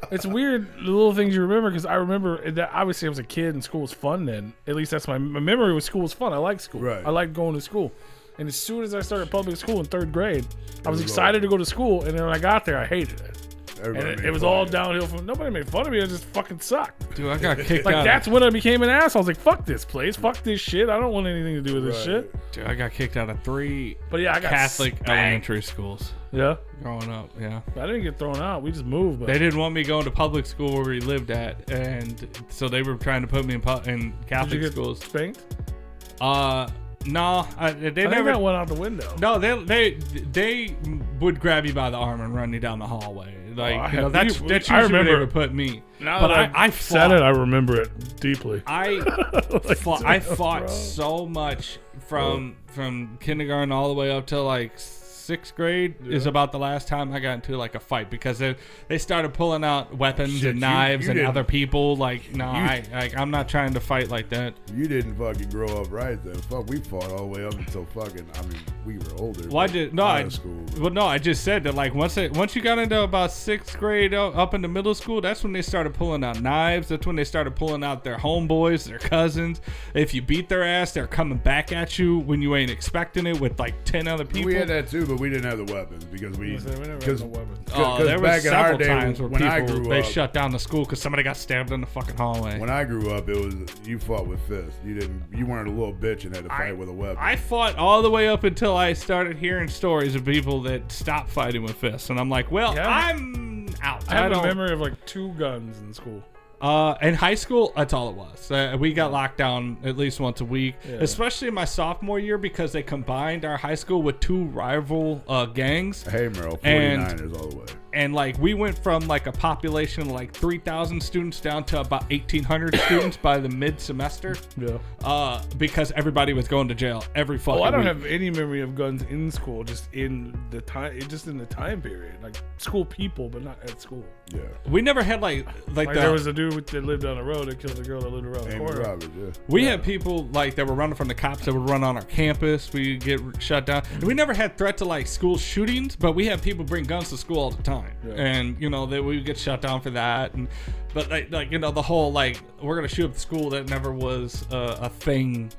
it's weird the little things you remember because I remember that obviously I was a kid and school was fun then. At least that's my memory was school was fun. I liked school. Right. I liked going to school. And as soon as I started public school in third grade, I was was excited to go to school, and then when I got there, I hated it. Everybody And made it was fun all of you. downhill from nobody made fun of me. I just fucking sucked. Dude, I got kicked Like out. that's when I became an asshole. I was like, fuck this place, fuck this shit. I don't want anything to do with this Right. shit. Dude, I got kicked out of 3 But yeah, I got Catholic spanked. elementary schools Yeah, growing up. Yeah. I didn't get thrown out. We just moved. But They didn't want me going to public school where we lived at, and so they were trying to put me in did you Catholic get schools. spanked? No, they I think never. that went out the window. No, they would grab you by the arm and run you down the hallway. Like I that's I usually where they remember- would put me. Now But that I said fought. it, I remember it deeply. I fought so much from kindergarten all the way up to like 6th grade is about the last time I got into like a fight because they started pulling out weapons Shit, and you knives and didn't- other people. Like no, I'm not trying to fight like that. You didn't fucking grow up right then. Fuck, we fought all the way up until we were older. Well, I School. just said that like once you got into about 6th grade up into middle school, that's when they started pulling out knives. That's when they started pulling out their homeboys, their cousins. If you beat their ass, they're coming back at you when you ain't expecting it with like 10 other people. We had that too, but we didn't have the weapons because We never had no weapons. There was back in our several day times where when I people grew they up, shut down the school because somebody got stabbed in the fucking hallway. when I grew up, it was you fought with fists. You weren't a little bitch and had to fight with a weapon. I fought all the way up until I started hearing stories of people that stopped fighting with fists, and I'm like, well, Yeah. I'm out. I have a don't- memory of like 2 guns in school. In high school, that's all it was. We got locked down at least once a week, especially in my sophomore year because they combined our high school with 2 rival gangs. Hey, Merle, 49ers all the way. And like we went from like a population of like 3,000 students down to about 1,800 students by the mid-semester. Yeah. Because everybody was going to jail every fucking I don't week. have any memory of guns in school, just in the time period. Like school people, but not at school. Yeah. We never had like there was a dude that lived down the road that killed a girl that lived around the corner. Roberts, yeah. We had people like that were running from the cops that would run on our campus. We get shut down. And we never had threat to like school shootings, but we had people bring guns to school all the time. Yeah. And you know that we would get shut down for that. And but like you know the whole like we're gonna shoot up the school, that never was a thing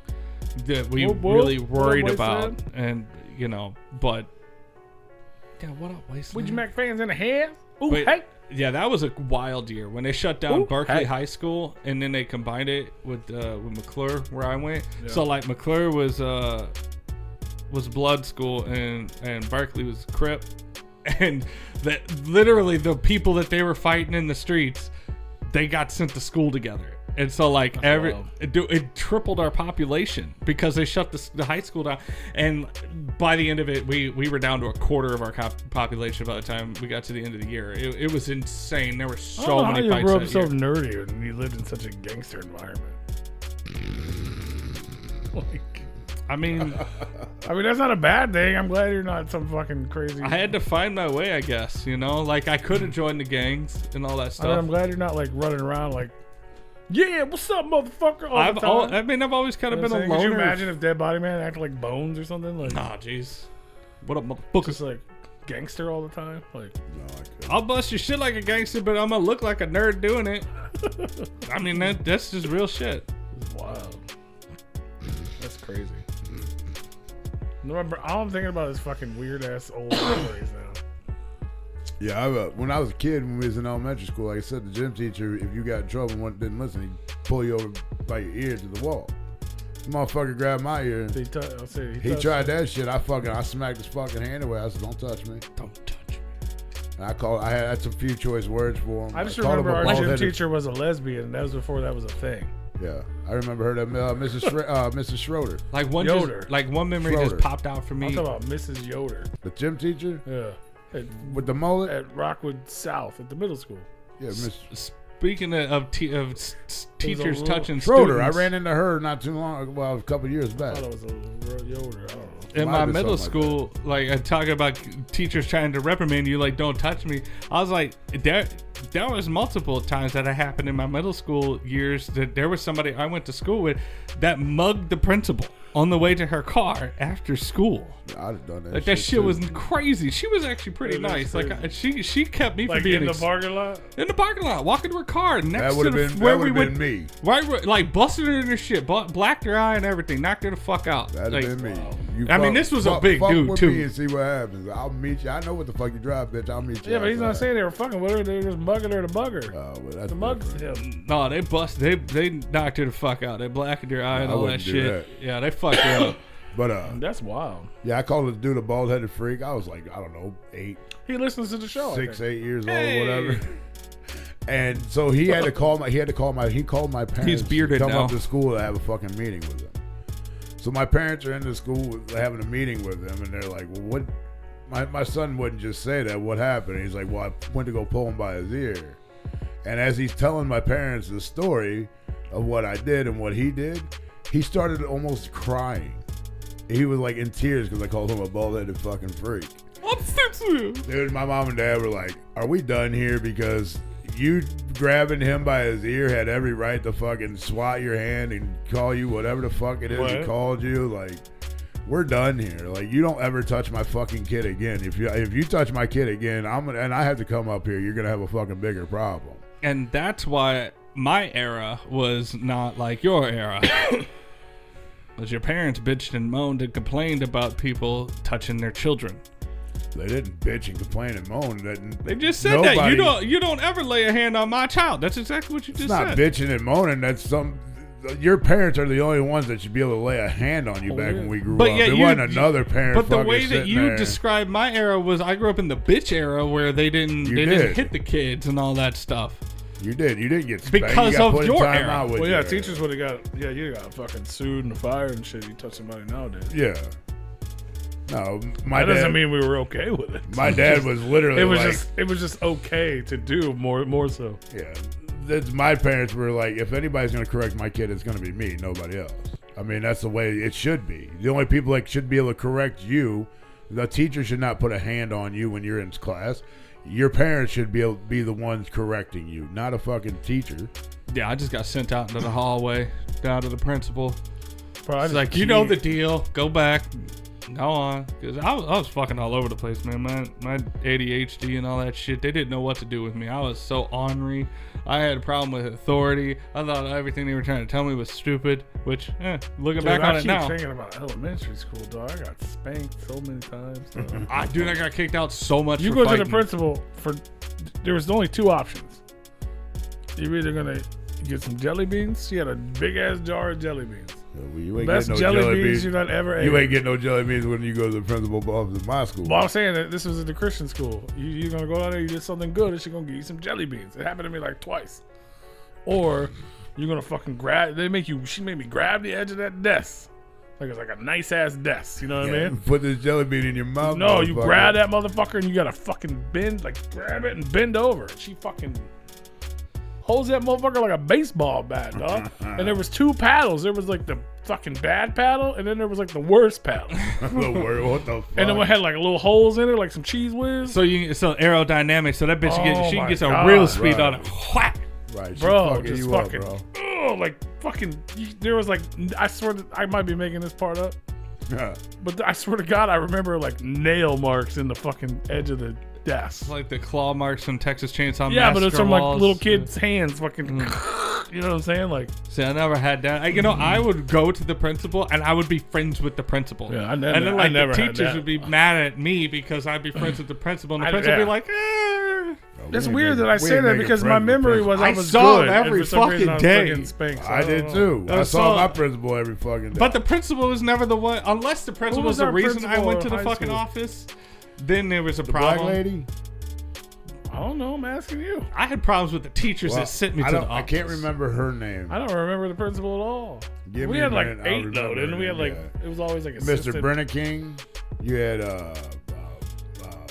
that we really worried about. And you know, but yeah, what up, Wasteland? Would you make fans in the head? Ooh, Wait, hey. Yeah, that was a wild year when they shut down Berkeley hey. High School, and then they combined it with McClure, where I went. Yeah. So like McClure was blood school, and Berkeley was Crip, and that literally the people that they were fighting in the streets, they got sent to school together. And so like it tripled our population because they shut the high school down, and by the end of it we were down to a quarter of our population by the time we got to the end of the year. It was insane. There were so many fights. You grew up so nerdy and you lived in such a gangster environment. I mean that's not a bad thing. I'm glad you're not some fucking crazy. I had to find my way, I guess. You know, like I could have joined the gangs and all that stuff. I'm glad you're not like running around like, yeah, what's up, motherfucker? I've always kind of been a loner. Could you imagine if Dead Body Man acted like Bones or something? Like, nah, jeez. What up, motherfucker? Just like gangster all the time. Like, no, I couldn't. I'll bust your shit like a gangster, but I'm gonna look like a nerd doing it. I mean, that's just real shit. It's wild. That's crazy. Remember, all I'm thinking about is fucking weird ass old memories now. Yeah, when I was a kid, when we was in elementary school, like I said, the gym teacher, if you got in trouble and didn't listen, he'd pull you over by your ear to the wall. The motherfucker grabbed my ear. He tried that shit. I smacked his fucking hand away. I said, "Don't touch me. Don't touch me." And I had some few choice words for him. I just remember our gym teacher was a lesbian, and that was before that was a thing. Yeah, I remember her, that Mrs. Schroeder. Like one memory Schroeder. just popped out for me. I'm talking about Mrs. Yoder. The gym teacher? Yeah. With the mullet? At Rockwood South, at the middle school. Yeah, Speaking of teachers touching Schroeder, students, I ran into her not too long, well, a couple years back. I thought it was a Yoder. I don't know. In my middle school, like I talk about teachers trying to reprimand you, like don't touch me. I was like, there was multiple times that happened in my middle school years that there was somebody I went to school with that mugged the principal on the way to her car after school. I'd have done that. Like that shit was crazy. She was actually pretty nice. Like she kept me from being in the parking lot. In the parking lot, walking to her car next that would to have where we been went. Me. Right, like busted her in her shit, blacked her eye and everything, knocked her the fuck out. That'd have been me. I mean, this was a big dude with too. Me and see what happens. I'll meet you. I know what the fuck you drive, bitch. I'll meet you. Yeah, but he's not saying they were fucking with her. They were just mugging her to bug her. Oh, well, that's the mugs him. No, they knocked her the fuck out. They blackened her eye and all that shit. Yeah, they fucked her up. But that's wild. Yeah, I called the dude a bald-headed freak. I was like, I don't know, 8. He listens to the show. 6, 8 years old, whatever. And so he had to call my. He called my parents. He's bearded to come now. up to school to have a fucking meeting with them. So my parents are in the school having a meeting with them, and they're like, "Well, what?" My son wouldn't just say that. What happened? He's like, "Well, I went to go pull him by his ear," and as he's telling my parents the story of what I did and what he did, he started almost crying. He was like in tears because I called him a bald-headed fucking freak. I'm sensitive. Dude, my mom and dad were like, "Are we done here? Because you grabbing him by his ear had every right to fucking swat your hand and call you whatever the fuck it is he called you. Like, we're done here. Like, you don't ever touch my fucking kid again. If you touch my kid again, and I have to come up here, you're gonna have a fucking bigger problem." And that's why my era was not like your era. Because your parents bitched and moaned and complained about people touching their children. They didn't bitch and complain and moan. They just said that you don't ever lay a hand on my child. That's exactly what you just said. It's not bitching and moaning. That's your parents are the only ones that should be able to lay a hand on you back when we grew up. It wasn't another parent. But the way that you described my era was I grew up in the bitch era where they didn't hit the kids and all that stuff. You didn't get spanked. Because you got of put in your time era. out with Well, yeah, your- teachers would have got. Yeah, you got fucking sued in the fire and shit. You touch somebody nowadays. Yeah. No, my That dad. doesn't mean we were okay with it. My dad was literally. It was just okay to do more so. Yeah. My parents were like, if anybody's going to correct my kid, it's going to be me, nobody else. I mean, that's the way it should be. The only people that should be able to correct you, the teacher should not put a hand on you when you're in class. Your parents should be able to be the ones correcting you, not a fucking teacher. Yeah, I just got sent out into the hallway, down to the principal. Bro, It's like, you know the deal. Go back. Go on. Because I was fucking all over the place, man. My ADHD and all that shit, they didn't know what to do with me. I was so ornery. I had a problem with authority. I thought everything they were trying to tell me was stupid, which, looking back on it now. I keep thinking about elementary school, dog. I got spanked so many times. Dog. I got kicked out so much You for go fighting. to the principal for. There was only two options. You're either gonna get some jelly beans. She had a big ass jar of jelly beans. Well, you ain't Best getting no jelly beans you done ever ate. You ain't getting no jelly beans when you go to the principal's office in my school. Well, I'm saying that this was at the Christian school. You're gonna go down there, you did something good, and she's gonna give you some jelly beans. It happened to me like twice. Or you're gonna fucking grab. She made me grab the edge of that desk, like it's like a nice ass desk. You know what I mean? Put this jelly bean in your mouth. No, you grab that motherfucker and you gotta fucking bend, like grab it and bend over. She fucking holds that motherfucker like a baseball bat, dog. And there was two paddles. There was like the fucking bad paddle, and then there was like the worst paddle. What the fuck? And then we had like little holes in it, like some cheese whiz. So aerodynamic. So that bitch she my gets a God, real speed right. on it. Whack! Right, she Bro, fucking just you fucking, up, like fucking. There was like, I swear that I might be making this part up, bro. but I swear to God, I remember like nail marks in the fucking edge of the desk. Like the claw marks from Texas Chainsaw Yeah, but it's Massacre from like walls. little kids' hands, fucking. You know what I'm saying? Like, See, I never had that. I would go to the principal and I would be friends with the principal. Yeah, I and never- then I never the had teachers that. would be mad at me because I'd be friends with the principal, and the I- principal would yeah. be like, it's weird that I say that because my memory was I I was saw good. him and every for some reason fucking I was day. fucking spanked, so I don't did know. too. I That's saw all- my principal every fucking day. But the principal was never the one, unless the principal was was the our reason I principal went to in the high fucking school? office. Then there was a the problem. black lady. I don't know. I'm asking you. I had problems with the teachers Well, that sent me I to don't. the I office. can't remember her name. I don't remember the principal at all. Give We me a had like minute, I'll 8 though, remember didn't we? it, Had like yeah. it was always like Mr. assistant. Brennan King. You had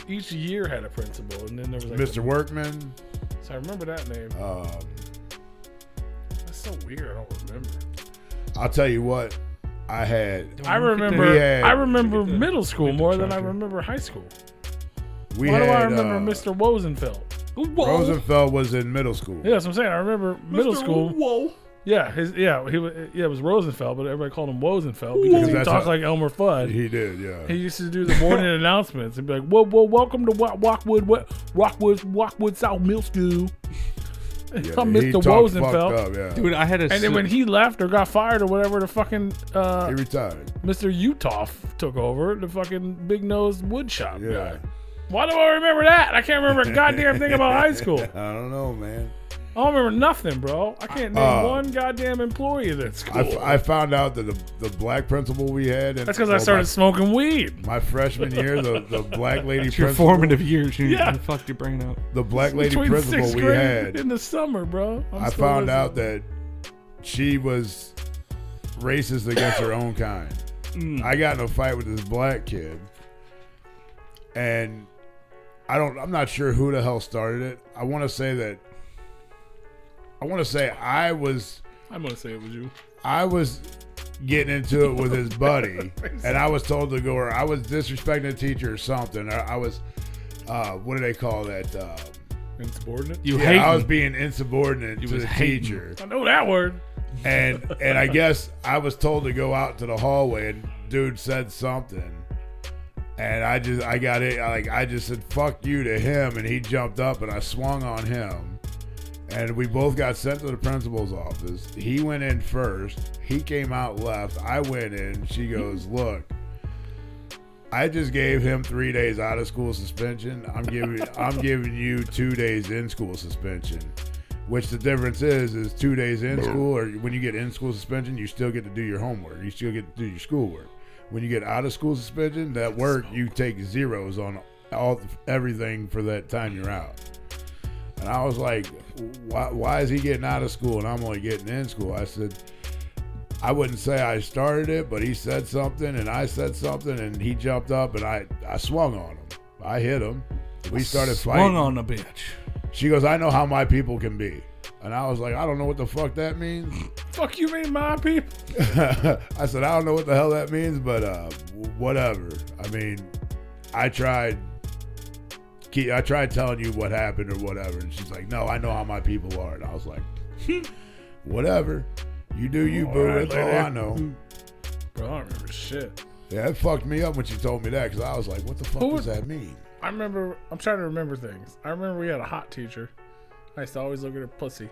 Each year had a principal, and then there was like Mr. Workman. So I remember that name. That's so weird. I don't remember. I'll tell you what. I had. I remember. We had- I remember middle school more than I remember high school. We Why had. do I remember Mr. Wozenfeld? Whoa. Rosenfeld was in middle school. Yeah, that's what I'm saying. I remember middle Mr. school. Whoa. Yeah, it was Rosenfeld, but everybody called him Wozenfeld because he That's talked how- like Elmer Fudd. He did, yeah. He used to do the morning announcements and be like, "Whoa, welcome to Rockwood South Middle School." Yeah, I'm he Mr. talked Wozenfeld. fucked up, yeah. Dude, I had a. And then when he left or got fired or whatever, the fucking He retired. Mr. Utah took over, the fucking big nosed woodshop Yeah. guy. Why do I remember that? I can't remember a goddamn thing about high school. I don't know, man. I don't remember nothing, bro. I can't name one goddamn employee of that school. I found out that the black principal we had. That's because I started smoking weed. my freshman year. The black lady It's your principal. formative years. You Yeah. fucked your brain out. The black lady Between principal 6th we grade had. in the summer, bro. I found out that she was racist against her own kind. I got in a fight with this black kid, and I'm not sure who the hell started it. I want to say I was I'm gonna say it was you. getting into it with his buddy, and I was told to go, or I was disrespecting a teacher or something. I was, what do they call that? Insubordinate. You Yeah, hate. I was being insubordinate to was the hating. teacher. I know that word. And I guess I was told to go out to the hallway, and dude said something, and I just said fuck you to him, and he jumped up, and I swung on him, and we both got sent to the principal's office. He went in first, he came out left, I went in. She goes, look, I just gave him 3 days out of school suspension. I'm giving you 2 days in school suspension. Which the difference is 2 days in school, or when you get in school suspension, you still get to do your homework. You still get to do your schoolwork. When you get out of school suspension, that work you take zeros on everything for that time you're out. And I was like, why is he getting out of school and I'm only getting in school? I said, I wouldn't say I started it, but he said something and I said something and he jumped up and I swung on him. I hit him. We started fighting. Swung on a bitch. She goes, I know how my people can be. And I was like, I don't know what the fuck that means. Fuck you mean my people? I said, I don't know what the hell that means, but whatever. I mean, I tried telling you what happened or whatever. And she's like, no, I know how my people are. And I was like, whatever. You do you, boo. Right, That's all I know. Bro, I don't remember shit. Yeah, it fucked me up when she told me that because I was like, what the fuck does that mean? I'm trying to remember things. I remember we had a hot teacher. I used to always look at her pussy.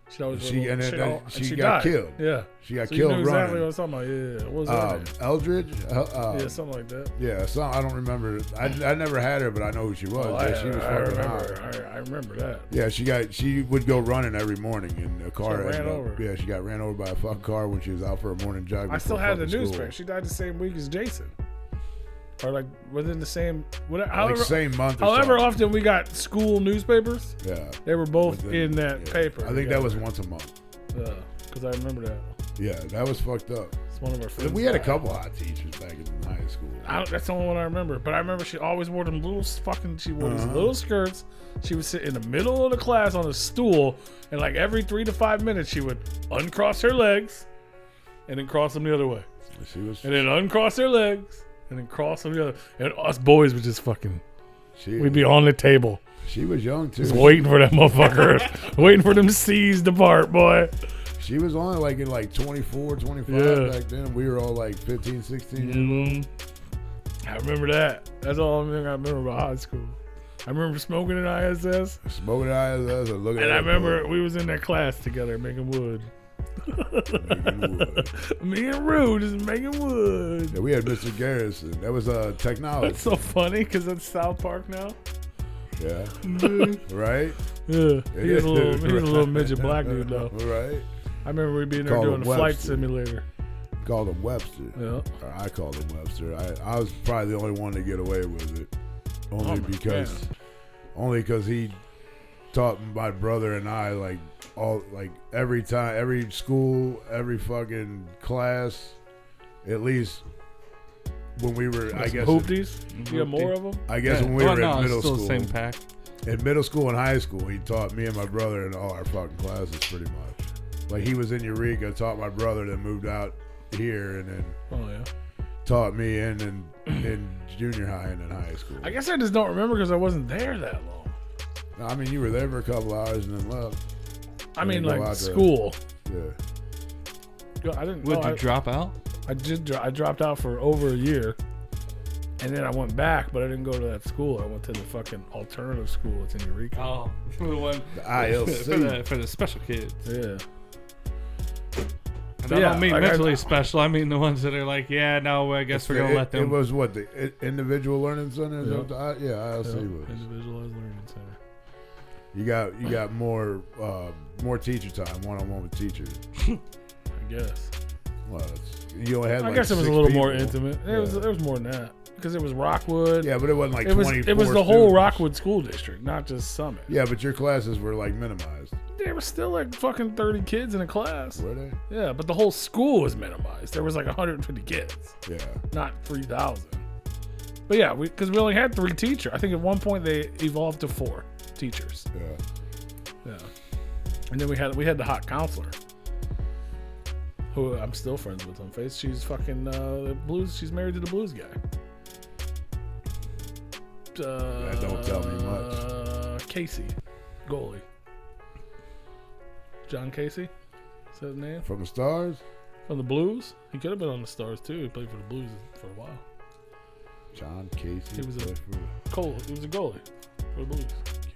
She always she got died. killed. Yeah, she got so killed you knew exactly running. what I was talking about. Yeah, what was that? Eldridge. Yeah, something like that. Yeah, I don't remember. I never had her, but I know who she was. She was fucking remember. hot. I remember that. Yeah, she would go running every morning in a car. She ran over. Yeah, she got ran over by a fucking car when she was out for a morning jog. I still had the school. newspaper. She died the same week as Jason, or like within the same. Same month. However often we got school newspapers. Yeah, they were both in that paper. I think that was once a month. Yeah, because I remember that. Yeah, that was fucked up. It's one of our friends. We had a couple hot teachers back in high school. That's the only one I remember. But I remember she always wore them little fucking. She wore these little skirts. She would sit in the middle of the class on a stool, and like every 3 to 5 minutes, she would uncross her legs, and then cross them the other way. And then uncross her legs, and then cross them the other. And us boys would just fucking. We'd be on the table. She was young too. Just waiting for that motherfucker. Waiting for them C's to part, boy. She was only like in like 24, 25 back then. We were all like 15, 16 years old. I remember that. That's the only thing I remember about high school. I remember smoking in ISS. Smoking in ISS and looking at And I remember we was in that class together making wood. Me and Rue just making wood. Yeah, we had Mr. Garrison. That was technology. That's so funny because that's South Park now. Yeah. Right? Yeah. He's a little midget black dude though. Right. I remember we being there doing the flight simulator. Called him Webster. Yeah. Or I called him Webster. I was probably the only one to get away with it. Only because he taught my brother and I every time, every school, every fucking class, at least when we were, I guess. Hoopties? You got more of them? I guess when we were in middle school. Same pack. In middle school and high school, he taught me and my brother in all our fucking classes pretty much. Like he was in Eureka, taught my brother, then moved out here, and then taught me in junior high and in high school. I guess I just don't remember because I wasn't there that long. No, I mean, you were there for a couple hours and then left. I mean, like school. Yeah. I didn't. Would you drop out? I dropped out for over a year, and then I went back, but I didn't go to that school. I went to the fucking alternative school. It's in Eureka. Oh, the one. The ILC. for the special kids. Yeah. And I don't mean mentally special. I mean the ones that are like, yeah, no, I guess we're going to let them. It was what, the individual learning center? ILC was. Individualized learning center. You got more teacher time, one-on-one with teachers. I guess. Well, you only had I guess it was a little more intimate. There was more than that. Because it was Rockwood. Yeah, but it wasn't like 24 It was the whole Rockwood school district, not just Summit. Yeah, but your classes were like minimized. There were still like fucking 30 kids in a class. Were they? Yeah, but the whole school was minimized. There was like 150 kids. Yeah. Not 3,000. But yeah, because we only had 3 teachers. I think at one point they evolved to 4 teachers. Yeah. Yeah. And then we had the hot counselor, who I'm still friends with on Facebook. She's fucking blues. She's married to the blues guy. That don't tell me much. Casey, goalie. John Casey, is that his name? From the Stars? From the Blues? He could have been on the Stars too. He played for the Blues for a while. John Casey. He was a goalie for the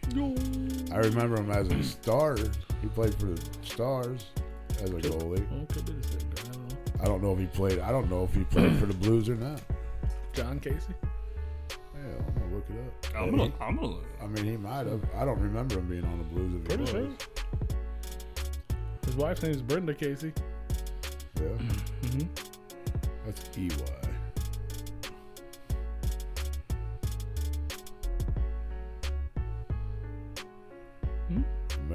Blues. I remember him as a starter. He played for the Stars as a goalie. Could be the same guy. I don't know. I don't know if he played for the Blues or not. John Casey? Yeah, I'm gonna look it up. I'm gonna look. I mean, he might have. I don't remember him being on the Blues. If Pretty sure. His wife's name is Brenda Casey. Yeah. Mm-hmm. That's EY.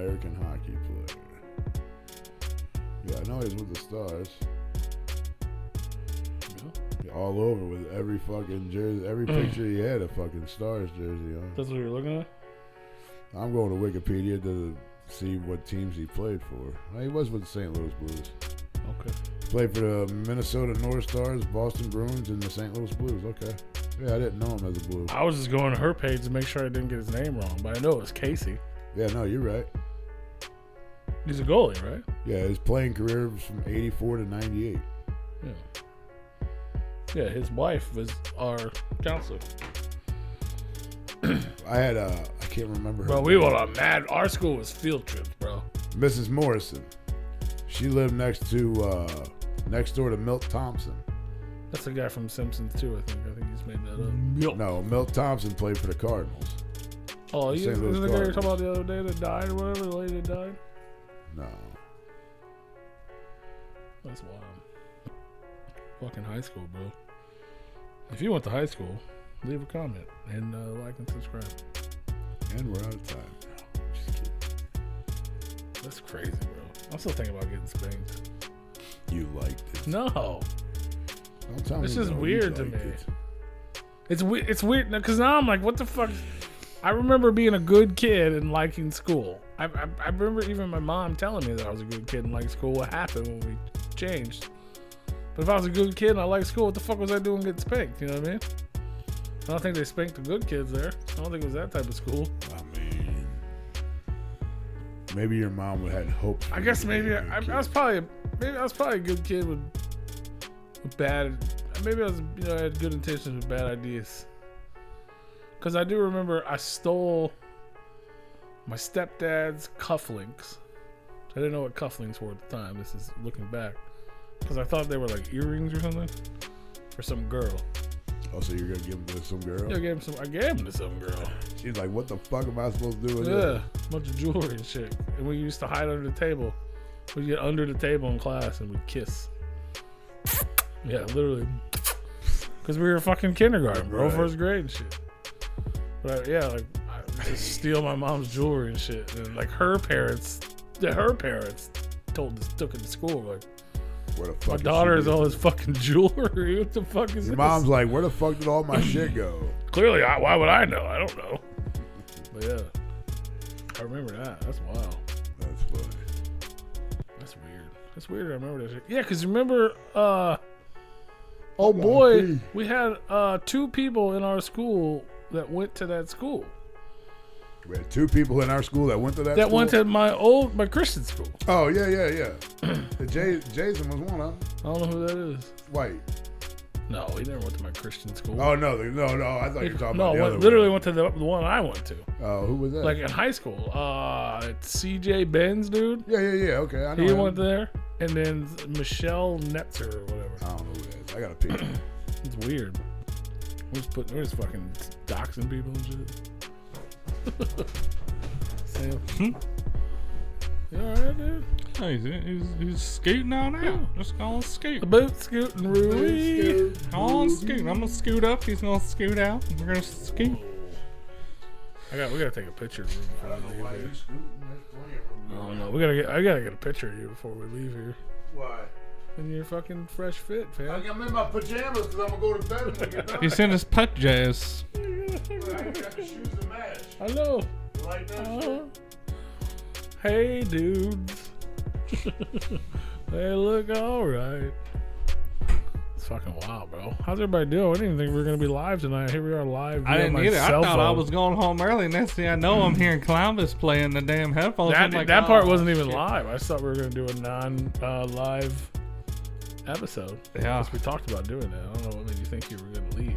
American hockey player. Yeah, I know he's with the Stars. Yeah. All over with every fucking jersey, every picture he had a fucking Stars jersey on. That's what you're looking at? I'm going to Wikipedia to see what teams he played for. Well, he was with the St. Louis Blues. Okay. Played for the Minnesota North Stars, Boston Bruins, and the St. Louis Blues. Okay. Yeah, I didn't know him as a Blue. I was just going to her page to make sure I didn't get his name wrong, but I know it was Casey. Yeah, no, you're right. He's a goalie, right? Yeah, his playing career was from 84 to 98. Yeah. Yeah, his wife was our counselor. I can't remember her. Bro, we were on mad. Our school was field trips, bro. Mrs. Morrison. She lived next door to Milt Thompson. That's the guy from Simpsons too. I think he's made that up. No, Milt Thompson played for the Cardinals. Oh, you St. Louis is the guy you're talking Cardinals. about the other day that died or whatever? The lady that died. No. That's wild. Fucking high school, bro. If you went to high school, leave a comment and like and subscribe. And we're out of time now. Just kidding. That's crazy, bro. I'm still thinking about getting spanked. You liked it. No, Don't tell it's me just no, you weird to liked me. it. It's weird because now I'm like, what the fuck? I remember being a good kid and liking school. I remember even my mom telling me that I was a good kid and liked school. What happened when we changed? But if I was a good kid and I liked school, what the fuck was I doing getting spanked? You know what I mean? I don't think they spanked the good kids there. I don't think it was that type of school. I mean, maybe your mom would had hopes. I guess maybe I was probably a good kid with bad. Maybe I was I had good intentions with bad ideas. Because I do remember I stole my stepdad's cufflinks. I didn't know what cufflinks were at the time. This is looking back. Because I thought they were like earrings or something for some girl. Oh, so you're gonna give them to some girl? Yeah, I gave him to some girl. She's like, "What the fuck am I supposed to do with Yeah, this?" a bunch of jewelry and shit. And we used to hide under the table. We'd get under the table in class and we'd kiss. Yeah, literally. Because we were fucking kindergarten, bro, Right. first grade and shit. But I just steal my mom's jewelry and shit. And like her parents took it to school. Like, Where the fuck my is daughter she has getting all this fucking jewelry. What the fuck is Your this? mom's like, "Where the fuck did all my shit go?" Clearly, why would I know? I don't know. But yeah, I remember that. That's wild. That's funny. That's weird. That's weird. I remember that shit. Yeah, because remember, oh Come on, boy, P. we had 2 people in our school that went to that school. We had 2 people in our school that went to that. That school? went to my Christian school. Oh yeah. Jason was one of them. I don't know who that is. White. No, he never went to my Christian school. Oh no. I thought you were talking no, about the other literally one. went to the one I went to. Oh, who was that? Like in high school. It's CJ Benz, dude. Yeah. Okay, I know. He him. went there. And then Michelle Netzer or whatever. I don't know who that is. I got a picture. It's weird. We're just fucking doxing people and shit. Sam. You alright, dude? No, he's scooting on out. Just gonna scoot. The boot scooting Rui. Come on, scoot. I'm gonna scoot up. He's gonna scoot out. We're gonna scoot. We gotta take a picture of you before we leave here. I don't know. I gotta get a picture of you before we leave here. Why? In your fucking fresh fit, fam. I'm in my pajamas because I'm gonna go to bed when I get done. He's in his put jazz. I ain't got the shoes to match. I know. Like that Uh-huh. Hey, dudes. They look alright. It's fucking wild, bro. How's everybody doing? I didn't even think we were gonna be live tonight. Here we are live. I via didn't my either. I cell thought I phone. was going home early. Next thing I know, I'm hearing Columbus playing the damn headphones. I'm like, That part oh, wasn't even shit. live. I just thought we were gonna do a non-live episode. Yeah. Because we talked about doing that. I don't know what made you think you were gonna leave.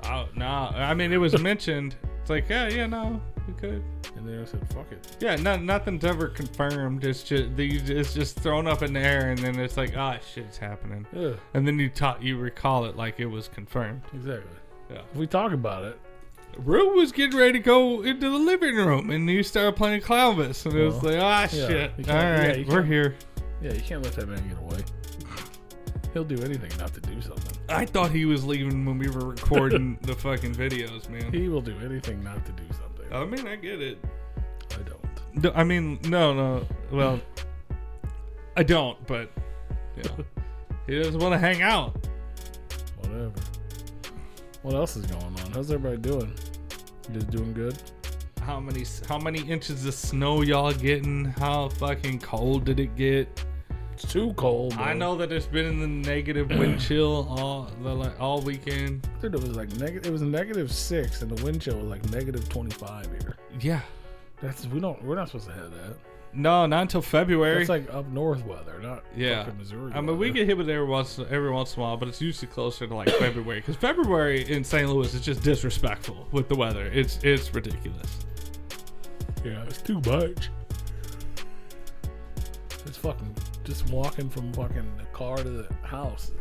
Oh, no. I mean, it was mentioned. It's like, yeah, no, we could. And then I said, "Fuck it." Yeah, nothing's ever confirmed. It's just thrown up in the air, and then it's like, shit's happening. Yeah, And then you recall it like it was confirmed. exactly. Yeah. If we talk about it, Rue was getting ready to go into the living room, and you started playing Clovis, and it was Well, like, yeah, shit. you All can't- right, you we're can't- here. yeah, you can't let that man get away. He'll do anything not to do something. I thought he was leaving when we were recording the fucking videos, man. He will do anything not to do something. I mean, I get it. I don't. I mean, no. Well, I don't, but he doesn't want to hang out. Whatever. What else is going on? How's everybody doing? You just doing good? How many inches of snow y'all getting? How fucking cold did it get? It's too cold. Bro. I know that it's been in the negative wind chill all weekend. Dude, it was like negative. It was -6, and the wind chill was like -25 here. Yeah, We're not supposed to have that. no, not until February. It's like up north weather, not fucking Missouri. I mean, we get hit with it every once in a while, but it's usually closer to like February, because February in St. Louis is just disrespectful with the weather. It's ridiculous. Yeah, it's too much. It's fucking just walking from fucking the car to the house.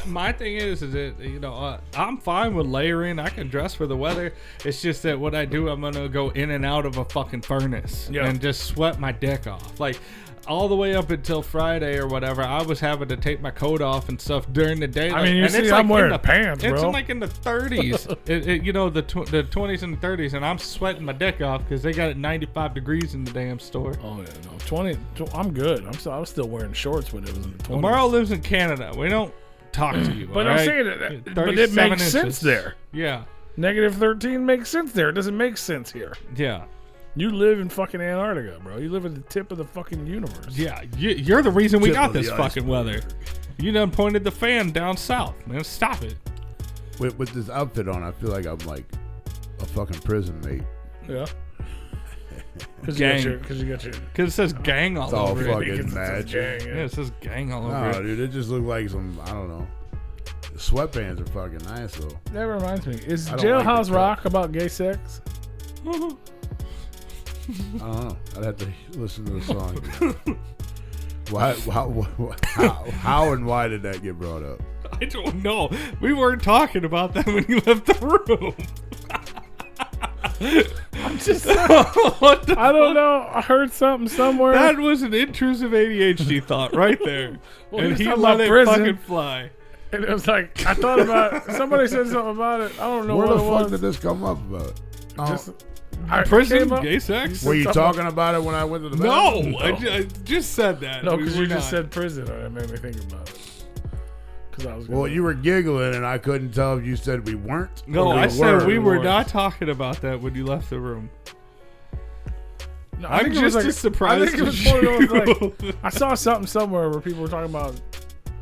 My thing is that, I'm fine with layering. I can dress for the weather. It's just that what I do, I'm going to go in and out of a fucking furnace and just sweat my dick off. Like, all the way up until Friday or whatever, I was having to take my coat off and stuff during the day. I mean, you see, I'm wearing pants, bro. It's like in the 30s, the 20s and the 30s, and I'm sweating my dick off because they got it 95 degrees in the damn store. Oh, yeah, no. 20, I'm good. I was still wearing shorts when it was in the 20s. Amaro lives in Canada. We don't talk to you. But I'm saying that, but it makes sense there. Yeah. -13 makes sense there. It doesn't make sense here. Yeah. You live in fucking Antarctica, bro. You live at the tip of the fucking universe. Yeah, you're the reason we got this fucking weather. You done pointed the fan down south, man. Stop it. With this outfit on, I feel like I'm like a fucking prison mate. Yeah. Because it says gang all over it. It's all fucking magic. Yeah, it says gang all over No, it. dude, it just looked like some, I don't know. The sweatpants are fucking nice, though. That reminds me. Is I don't Jailhouse like Rock about gay sex? I don't know. I'd have to listen to the song. How and why did that get brought up? I don't know. We weren't talking about that when you left the room. I'm just I don't know. I heard something somewhere. That was an intrusive ADHD thought right there. Well, and he talking let about it prison. fucking fly. And it was like, I thought about it. Somebody said something about it. I don't know Where what the it fuck was. did this come up about? Prison, gay sex? Were you talking about it when I went to the No, bathroom? I just said that. No, because you just said prison. And it made me think about it. Well, you were giggling, and I couldn't tell if you said we weren't. No, I said we were not talking about that when you left the room. No, I'm just as surprised. I think it was one of those, like, I saw something somewhere where people were talking about,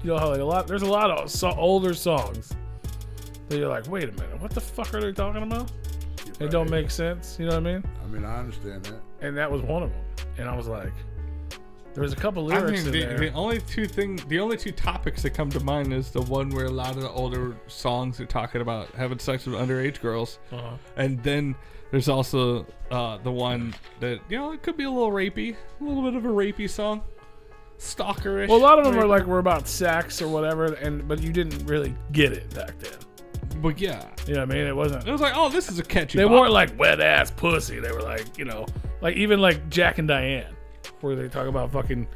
how like there's a lot of older songs that you're like, wait a minute, what the fuck are they talking about? It don't make sense. You know what I mean? I mean, I understand that. And that was one of them. And I was like, there was a couple lyrics in there. The only two topics that come to mind is the one where a lot of the older songs are talking about having sex with underage girls, and then there's also the one that it could be a little rapey, a little bit of a rapey song, stalkerish. Well, a lot of them were about sex or whatever, but you didn't really get it back then. But yeah, you know what I mean? It wasn't. It was like, oh, this is a catchy. They weren't like wet ass pussy. They were like, like even like Jack and Diane, where they talk about fucking.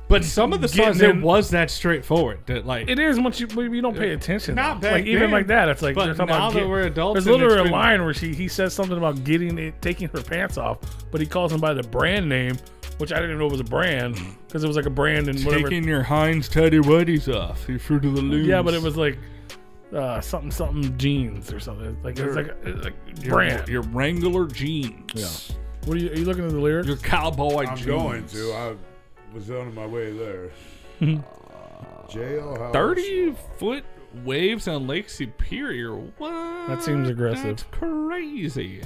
But some of the songs, it was that straightforward. That like it is once you don't pay attention. Not back like even then, like that. It's like but they're talking now about that we're adults. There's literally a line where he says something about taking her pants off, but he calls them by the brand name, which I didn't know was a brand because it was like a brand and whatever. Taking your Heinz Teddy Whities off, your Fruit of the Loom. Yeah, but it was like something jeans or something. Like it's like brand. Your Wrangler jeans. Yeah. What are you looking at the lyrics? Your cowboy jeans. I'm going to. I was on my way there. Jailhouse. 30-foot waves on Lake Superior. What? That seems aggressive. That's crazy.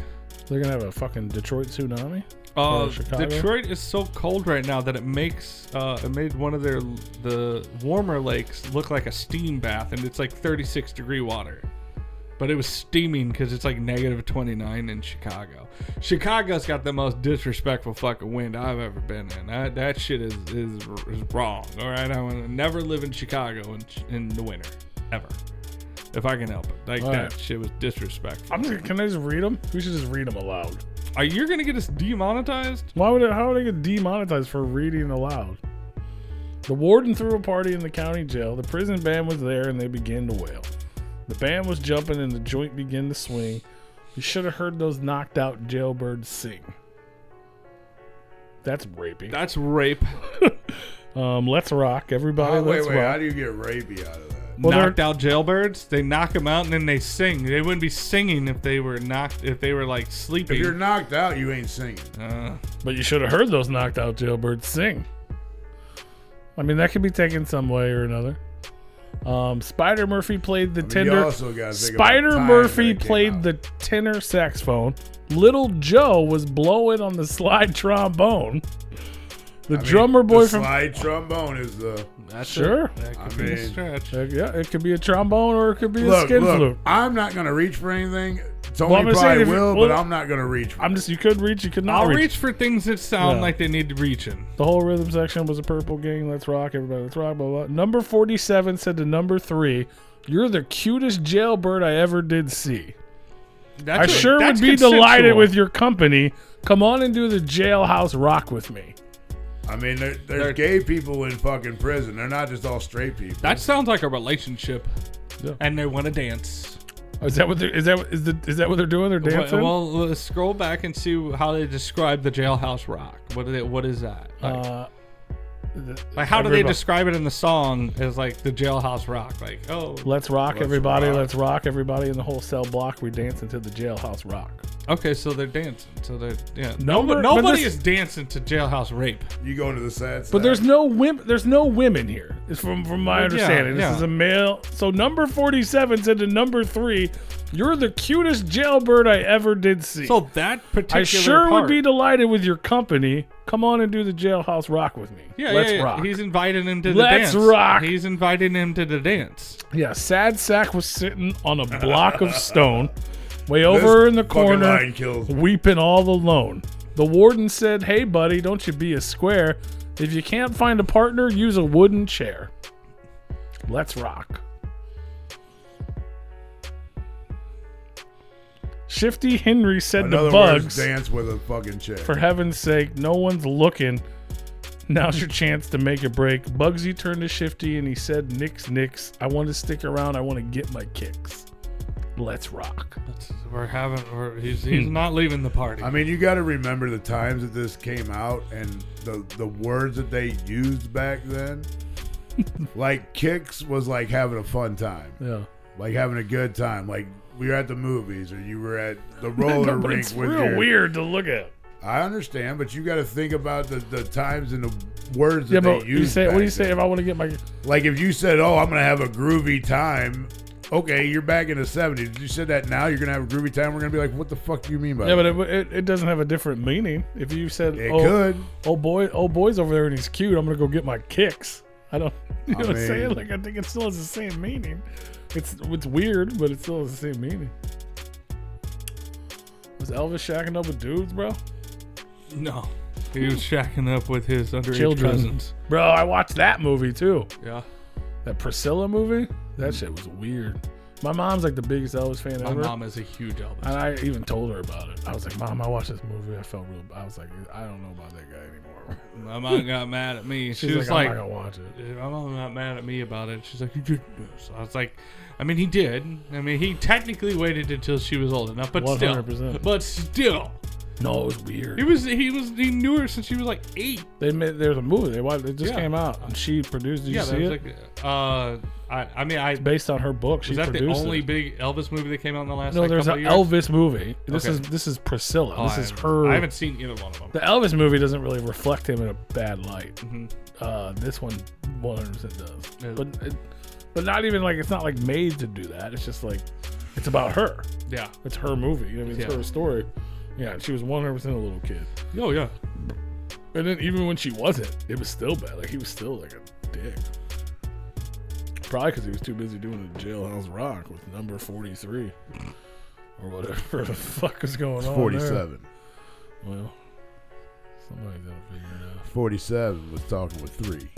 They're gonna have a fucking Detroit tsunami. Detroit is so cold right now that it made one of the warmer lakes look like a steam bath, and it's like 36-degree water. But it was steaming because it's like -29 in Chicago. Chicago's got the most disrespectful fucking wind I've ever been in. That shit is wrong. All right, I want to never live in Chicago in the winter ever, if I can help it. Like that shit was disrespectful. Can I just read them? We should just read them aloud. Are you gonna get us demonetized? How would I get demonetized for reading aloud? The warden threw a party in the county jail. The prison band was there, and they began to wail. The band was jumping and the joint began to swing. You should have heard those knocked out jailbirds sing. That's rapey. That's rape. Let's rock, everybody. Let's wait. rock. How do you get rapey out of that? Well, Knocked out jailbirds. They knock them out and then they sing. They wouldn't be singing if they were like sleeping. If you're knocked out, you ain't singing. But you should have heard those knocked out jailbirds sing. I mean, that could be taken some way or another. Spider Murphy played the tenor. Spider Murphy played the tenor saxophone. Little Joe was blowing on the slide trombone. The drummer boy from slide trombone is the. That's sure. That could be a stretch. Yeah, it could be a trombone or it could be a skin flute. I'm not gonna reach for anything. Tony probably will, but I'm not gonna reach. For you could reach, you could not I'll reach. reach for things that sound like they need to reach in. The whole rhythm section was a Purple Gang. Let's rock, everybody. Let's rock, blah, blah. Number 47 said to number 3, "You're the cutest jailbird I ever did see. I sure would be delighted with your company. Come on and do the Jailhouse rock with me." I mean, there's gay people in fucking prison. They're not just all straight people. That sounds like a relationship, and they want to dance. Oh, is that what they're doing? They're dancing. Well, let's scroll back and see how they describe the Jailhouse rock. What is that? Like how do they describe it in the song as like the Jailhouse rock? Like, oh, let's rock, everybody. Let's rock, everybody in the whole cell block. We dancing to the Jailhouse rock. Okay, so they're dancing. So they're nobody is dancing to Jailhouse rape. You go to the sad side. But there's no women here. It's from my understanding. This is a male. So number 47 said to number 3, "You're the cutest jailbird I ever did see. So that particular I sure part, would be delighted with your company. Come on and do the Jailhouse rock with me. Let's rock." He's inviting him to the Let's dance. rock. He's inviting him to the dance. Yeah, Sad Sack was sitting on a block of stone, way over in the corner, weeping all alone. The warden said, "Hey, buddy, don't you be a square. If you can't find a partner, use a wooden chair. Let's rock." Shifty Henry said to Bugs, "Dance with a fucking chair. For heaven's sake, no one's looking. Now's your chance to make a break." Bugsy turned to Shifty and he said, Nix, I want to stick around. I want to get my kicks. Let's rock." He's not leaving the party. I mean, you got to remember the times that this came out and the words that they used back then. Like, kicks was like having a fun time. Yeah. Like having a good time. Like we were at the movies or you were at the roller rink. It's real weird to look at. I understand, but you got to think about the times and the words that they use. What do you say if I want to get my... Like if you said, "Oh, I'm going to have a groovy time." Okay, you're back in the 70s. If you said that now, you're going to have a groovy time. We're going to be like, what the fuck do you mean by that? Yeah, but it doesn't have a different meaning. If you said, it could. Old boy's over there and he's cute. I'm going to go get my kicks. I don't... You know what I'm saying? Like, I think it still has the same meaning. It's weird, but it still has the same meaning. Was Elvis shacking up with dudes, bro? No. He was shacking up with his underage cousins. Bro, I watched that movie too. Yeah. That Priscilla movie? That shit was weird. My mom's like the biggest Elvis fan ever. My mom is a huge Elvis fan. And I even told her about it. I was like, "Mom, I watched this movie. I felt real..." I was like, "I don't know about that guy anymore." My mom got mad at me. She was like, "I'm not gonna watch it." My mom got mad at me about it. She's like, "You did this." I was like, I mean, he did. I mean, he technically waited until she was old enough, but 100%. still. No, it was weird. He knew her since she was like 8. There's a movie. It just came out, and she produced. Did you see it? It's based on her book. Was that the only big Elvis movie that came out in the last? No, there's an years? Elvis movie. This is Priscilla. This is her. I haven't seen either one of them. The Elvis movie doesn't really reflect him in a bad light. Mm-hmm. This one 100% does. Yeah. But not even like it's not like made to do that. It's just like it's about her. Yeah, it's her movie. I mean, it's her story. Yeah, she was 100% a little kid. Oh yeah. And then even when she wasn't, it was still bad. Like he was still like a dick. Probably because he was too busy doing the Jailhouse rock with number 43 or whatever the fuck is going on. 47. There. Well, somebody's got to figure it out. 47 was talking with 3.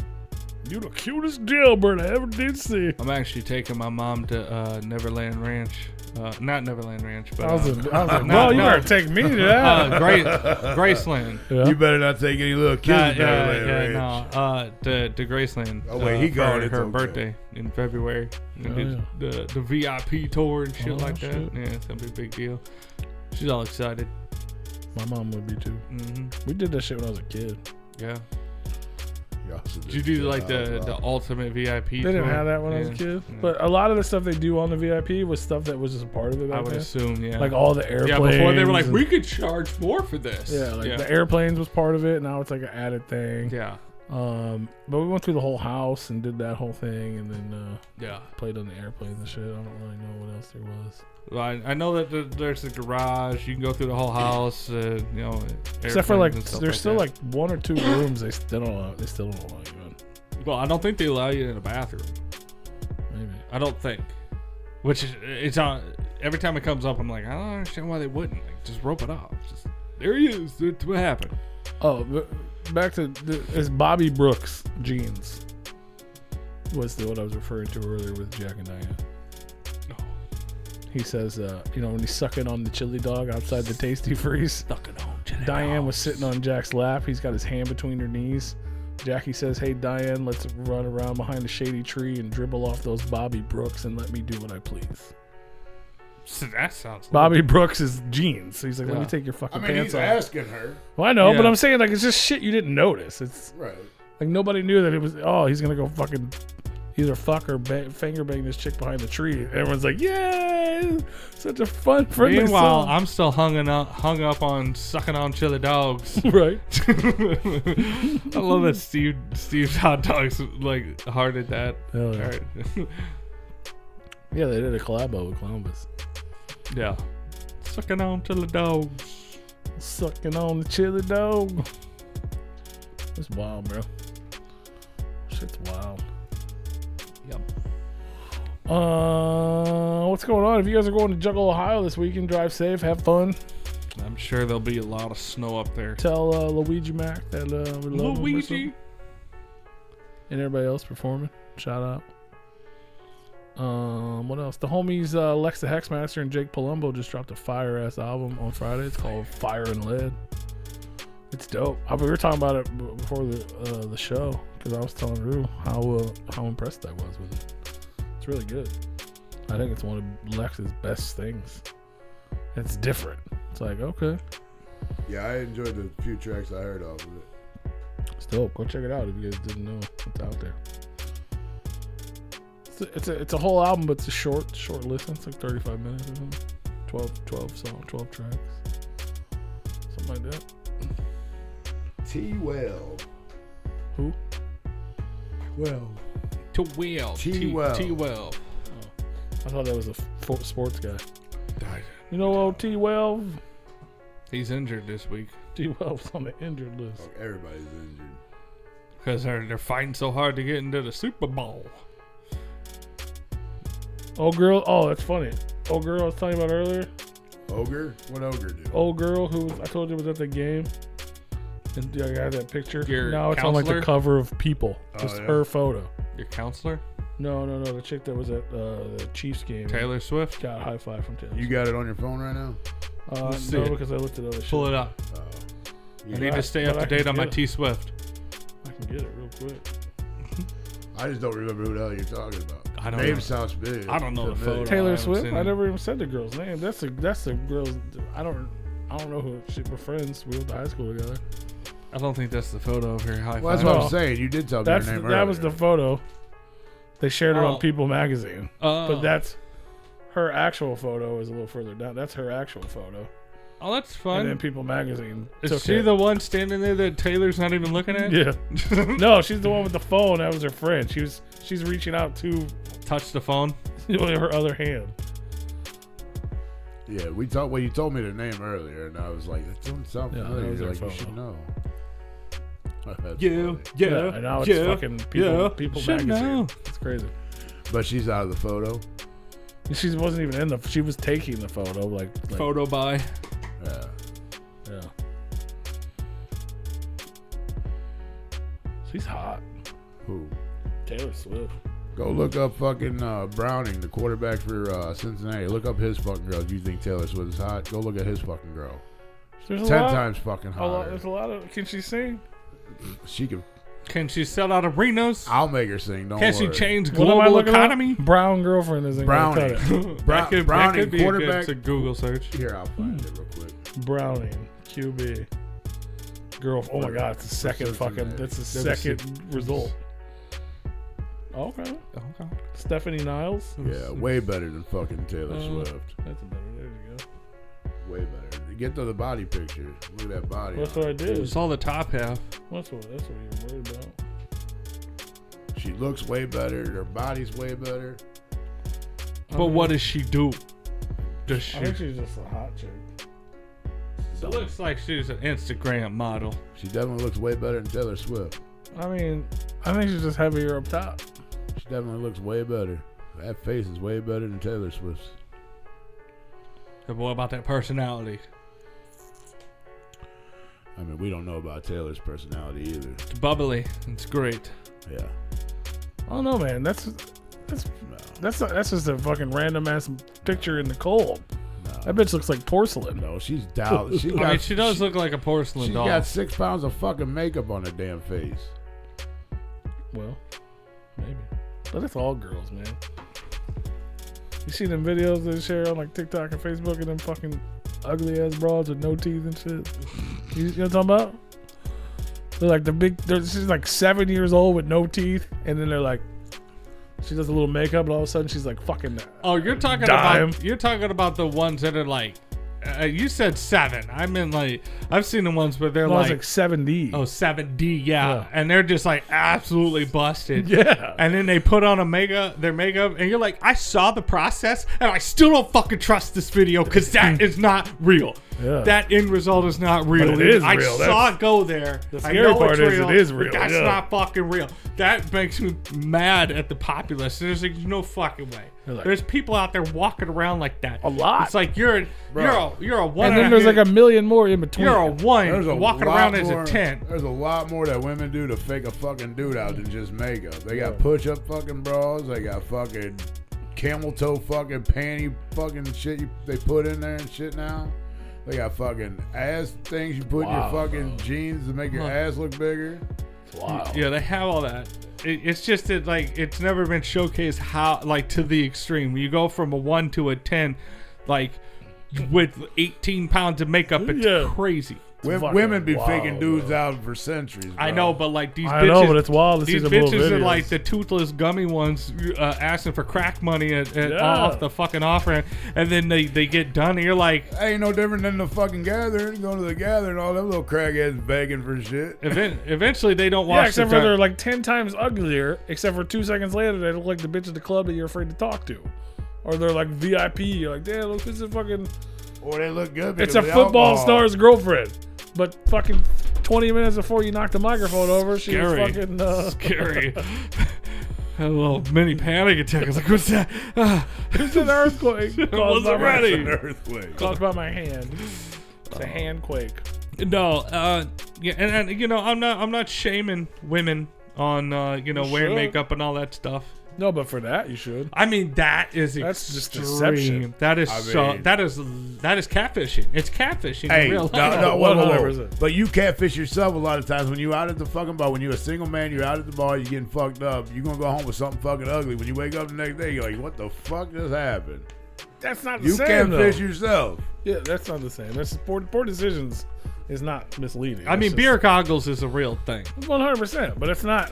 You the cutest jailbird I ever did see. I'm actually taking my mom to Neverland Ranch. Not Neverland Ranch, but I was like, well, you better take me to that. Graceland. Yeah. You better not take any little kids to Neverland Ranch. No, to Graceland. Oh wait, he got her birthday in February. The VIP tour and shit like that. Yeah, it's gonna be a big deal. She's all excited. My mom would be too. Mm-hmm. We did that shit when I was a kid. Yeah. Also Did you do like the ultimate VIP? They didn't have that when I was a kid. But a lot of the stuff they do on the VIP was stuff that was just a part of it. I would assume, yeah. Like all the airplanes. Yeah, before they were like, we could charge more for this. Yeah, like the airplanes was part of it. Now it's like an added thing. Yeah. But we went through the whole house and did that whole thing, and then played on the airplanes and shit. I don't really know what else there was. Well, I know that there's a garage. You can go through the whole house. You know, except for like like there's still like 1 or 2 rooms they still don't allow you in. Well, I don't think they allow you in a bathroom. Maybe. I don't think. Which it's on every time it comes up. I'm like, I don't understand why they wouldn't. Like, just rope it off. Just, there he is. That's what happened. Oh, but back to it's Bobby Brooks jeans. Was what I was referring to earlier with Jack and Diane. He says, when he's sucking on the chili dog outside the Tasty Freeze. Sucking on chili Diane dogs. was sitting on Jack's lap. He's got his hand between her knees. Jackie says, hey, Diane, let's run around behind a shady tree and dribble off those Bobby Brooks and let me do what I please. So that sounds Bobby Brooks is jeans. So he's like, let me take your fucking pants he's off. asking her. Well, I know, Yeah. but I'm saying, like, it's just shit you didn't notice. It's Right. like nobody knew that it was, he's going to go fucking either fuck or finger bang this chick behind the tree. Everyone's like, yay! Such a fun, friendly Meanwhile, song. I'm still hung up on sucking on chili dogs. Right. I love that Steve's hot dogs like hearted that. Hell yeah. All right. Yeah, they did a collabo with Columbus. Yeah. Sucking on chili dogs. Sucking on the chili dog. It's wild, bro. Shit's wild. Yep. What's going on? If you guys are going to Juggle, Ohio this weekend, drive safe, have fun. I'm sure there'll be a lot of snow up there. Tell Luigi Mac that we love him or Luigi. something. And everybody else performing. Shout out. What else? The homies Lex the Hexmaster and Jake Palumbo just dropped a fire ass album on Friday. It's called Fire and Lead. It's dope. We were talking about it before the show because I was telling Rue how impressed I was with it. It's really good. I think it's one of Lex's best things. It's different. It's like, okay, Yeah, I enjoyed the few tracks I heard off of it. it's dope. Go check it out if you guys didn't know it's out there. It's a whole album, but it's a short listen. It's like 35 minutes or something. 12 tracks. Something like that. T-Well. Who? Well. T-Well. T-Well. I thought that was a sports guy. Died. You know, T12. He's injured this week T12's on the injured list. Oh, everybody's injured. because they're fighting so hard to get into the Super Bowl. Old girl. Oh, that's funny. Old girl I was telling you about earlier. Ogre? What Ogre do? Old girl who I told you was at the game. And I got that picture. Your Now it's on like counselor? the cover of People. Just her photo. Your counselor? No. The chick that was at the Chiefs game. Taylor Swift? Got a high five from Taylor. You got it on your phone right now? Let's see No, it. because I looked at other shit. Pull it up. I need to stay up to date on my T Swift. I can get it real quick. I just don't remember who the hell you're talking about. I don't Name know. sounds big. I don't know the Familiar. photo. I Taylor haven't Swift. seen I it. never even said the girl's name. That's the girl's. I don't know who. We're friends. We went to high school together. I don't think that's the photo of her high Well, that's five. what I'm saying. You did tell me your name earlier. That was the photo. They shared it Oh. on People magazine. Oh. But that's her actual photo is a little further down. That's her actual photo. Oh, that's And fun. then People magazine Is took she it. the one standing there that Taylor's not even looking at? Yeah. No, she's the one with the phone. That was her friend. She's reaching out to Touch the phone. her other hand. Yeah, well, you told me the name earlier, and I was like, that doesn't sound Yeah, that familiar. was You're her like, you photo. should know. That's Yeah, funny. yeah, And now it's yeah, fucking People Should magazine. know. It's crazy. But she's out of the photo. She wasn't even in she was taking the photo. Like Photo by. Yeah. Yeah. She's hot. Who? Taylor Swift. Go look up fucking Browning, the quarterback for Cincinnati. Look up his fucking girl. If you think Taylor Swift is hot, go look at his fucking girl. There's 10 times fucking hotter. There's a lot of. Can she sing? She can. Can she sell out arenas? I'll make her sing. Don't Can she worry. change What am I global looking up? economy? Brown girlfriend is in Browning. Cut it. That could Browning be a quarterback. good Google search. Here, I'll find it real quick. Browning QB. Girl. Oh my God, it's the second fucking. That's the second result. Okay. Stephanie Niles. Yeah, way better than fucking Taylor Swift. That's better. There you go. Way better. Get to the body picture. Look at that body. That's what I did. It's all the top half. That's what you're worried about. She looks way better. Her body's way better. But what does she do? Does she? I think she's just a hot chick. It looks like she's an Instagram model. She definitely looks way better than Taylor Swift. I mean, I think she's just heavier up top. She definitely looks way better. That face is way better than Taylor Swift's. But what about that personality? I mean, we don't know about Taylor's personality either. It's bubbly. It's great. Yeah. I don't know, man. That's just a fucking random ass picture in the cold. No. That bitch looks like porcelain. No, she's down. She does look like a porcelain doll. She's got 6 pounds of fucking makeup on her damn face. Well, maybe. But it's all girls, man. You see them videos they share on like TikTok and Facebook and them fucking ugly ass broads with no teeth and shit? You know what I'm talking about? They're like she's like 7 years old with no teeth, and then they're like, she does a little makeup, and all of a sudden she's like fucking. Oh, you're talking dime. about the ones that are like. You said 7. I mean, like, I've seen the ones where they're like 7D. Oh, 7D, yeah. And they're just like absolutely busted. Yeah. And then they put on their makeup, and you're like, I saw the process, and I still don't fucking trust this video because that is not real. Yeah. That end result is not real. But it is I real. saw it go there. The scary part is it is real. But that's yeah. not fucking real. That makes me mad at the populace. There's like no fucking way. Like, there's people out there walking around like that. A lot. It's like you're a one. And then there's like a million more in between. You're a 1 walking around as a 10. There's a lot more that women do to fake a fucking dude out than just makeup. They got push-up fucking bras. They got fucking camel toe fucking panty fucking shit they put in there and shit now. They got fucking ass things you put in your fucking jeans to make your ass look bigger. Wow. Yeah, they have all that. It's just that, like, it's never been showcased how, like, to the extreme. You go from a 1 to a 10, like, with 18 pounds of makeup. It's crazy. Women be faking dudes out for centuries, bro. I know, but like these bitches, I know, but it's wild to see these the little bitches are videos. like the toothless gummy ones asking for crack money off the fucking offer, and then they get done, and you're like, ain't no different than the fucking gathering. Go to the gathering, all them little crackheads begging for shit. Eventually they don't watch. Yeah, except for they're like 10 times uglier. Except for 2 seconds later, they look like the bitch at the club that you're afraid to talk to, or they're like VIP. You're like, damn, look, this is fucking. Or they look good. It's a football star's girlfriend. But fucking 20 minutes before you knock the microphone over, she was fucking scary. Had a little mini panic attack. I was like, "What's that?" It's an earthquake. It wasn't ready. An earthquake. Caused by my hand. It's a hand quake. No, yeah, and you know, I'm not shaming women on wearing makeup and all that stuff. No, but for that you should. I mean, that's just deception. That is that is catfishing. It's catfishing in real life. No, whoa. But you catfish yourself a lot of times when you out at the fucking bar. When you're a single man, you're out at the bar, you're getting fucked up. You're gonna go home with something fucking ugly. When you wake up the next day, you're like, what the fuck just happened? That's not the you same. You catfish though. yourself. Yeah, that's not the same. That's poor decisions is not misleading. I mean, beer goggles is a real thing. 100%, but it's not.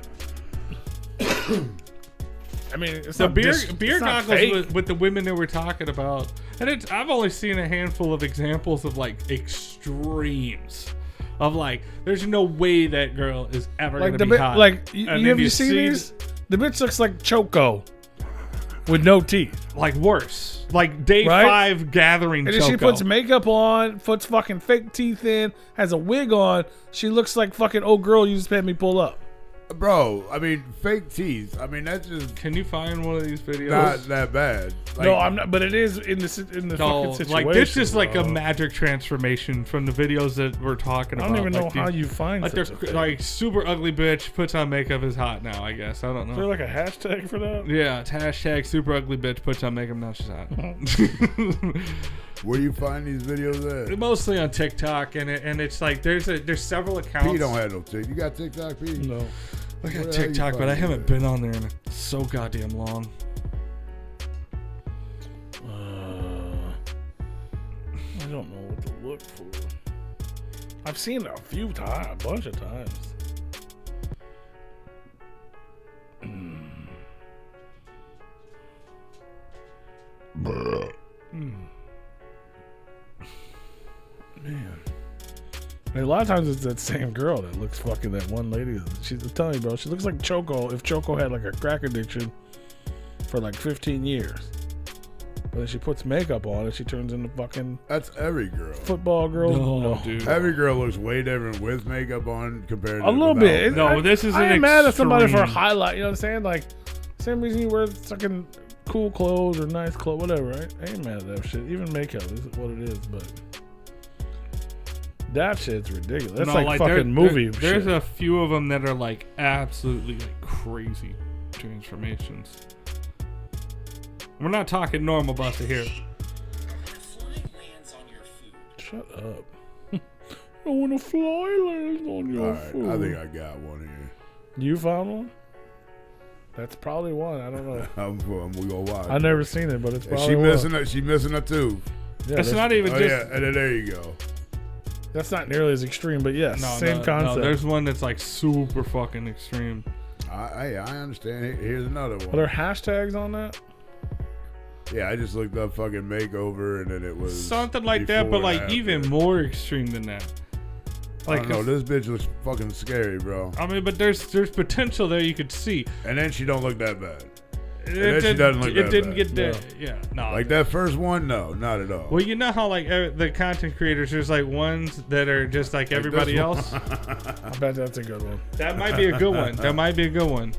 I mean, it's the not beer goggles with the women that we're talking about, and I've only seen a handful of examples of like extremes of like, there's no way that girl is ever like gonna be hot. Like, have you seen these? The bitch looks like Choco with no teeth. Like worse, like day 5 gathering. And then she puts makeup on, puts fucking fake teeth in, has a wig on. She looks like fucking old girl you just had me pull up. Bro, I mean, fake teeth. I mean, that's just. Can you find one of these videos? Not that bad. Like, no, I'm not. But it is in the fucking situation. Like this is like a magic transformation from the videos that we're talking about. I don't even like know how you find. Like such they're like super ugly bitch puts on makeup is hot now. I guess I don't know. Is there like a hashtag for that? Yeah, it's hashtag super ugly bitch puts on makeup now she's hot. Where do you find these videos at? Mostly on TikTok, and it's like there's several accounts. P don't have no TikTok. You got TikTok, P? No. I got TikTok, but I haven't been on there in so goddamn long. I don't know what to look for. I've seen it a few times, a bunch of times. Man. And a lot of times it's that same girl that looks fucking that one lady. She's telling you, bro, she looks like Choco if Choco had like a crack addiction for like 15 years. But then she puts makeup on and she turns into fucking That's every girl. football girl. No, dude. Every girl looks way different with makeup on compared to A little without. bit. No, this is I an ain't mad at somebody for a extreme. highlight. You know what I'm saying? Like, same reason you wear fucking cool clothes or nice clothes, whatever. Right? I ain't mad at that shit. Even makeup is what it is, but that shit's ridiculous. That's No, like fucking movie shit. There's a few of them that are like absolutely like crazy transformations. We're not talking normal Buster here. Shut up. And when a fly lands on your All right, food. I think I got one here. You found one? That's probably one. I don't know. We gonna watch. I've never seen it, but it's And probably she one. missing a tooth. Yeah, It's that's- not even Oh just. yeah, and then there you go. That's not nearly as extreme, but yes, No, same concept. No, there's one that's like super fucking extreme. I understand. Here's another Are one. there hashtags on that? Yeah, I just looked up fucking makeover, and then it was Something like that, but before like and even after. more extreme than that. I Like, don't know. This bitch looks fucking scary, bro. I mean, but there's potential there you could see. And then she don't look that bad. It then she doesn't look It that didn't bad. get there. Yeah, no. Like that first one, no, not at all. Well, you know how like the content creators, there's like ones that are just like everybody this else. I bet that's a good one. That might be a good one. That might be a good one.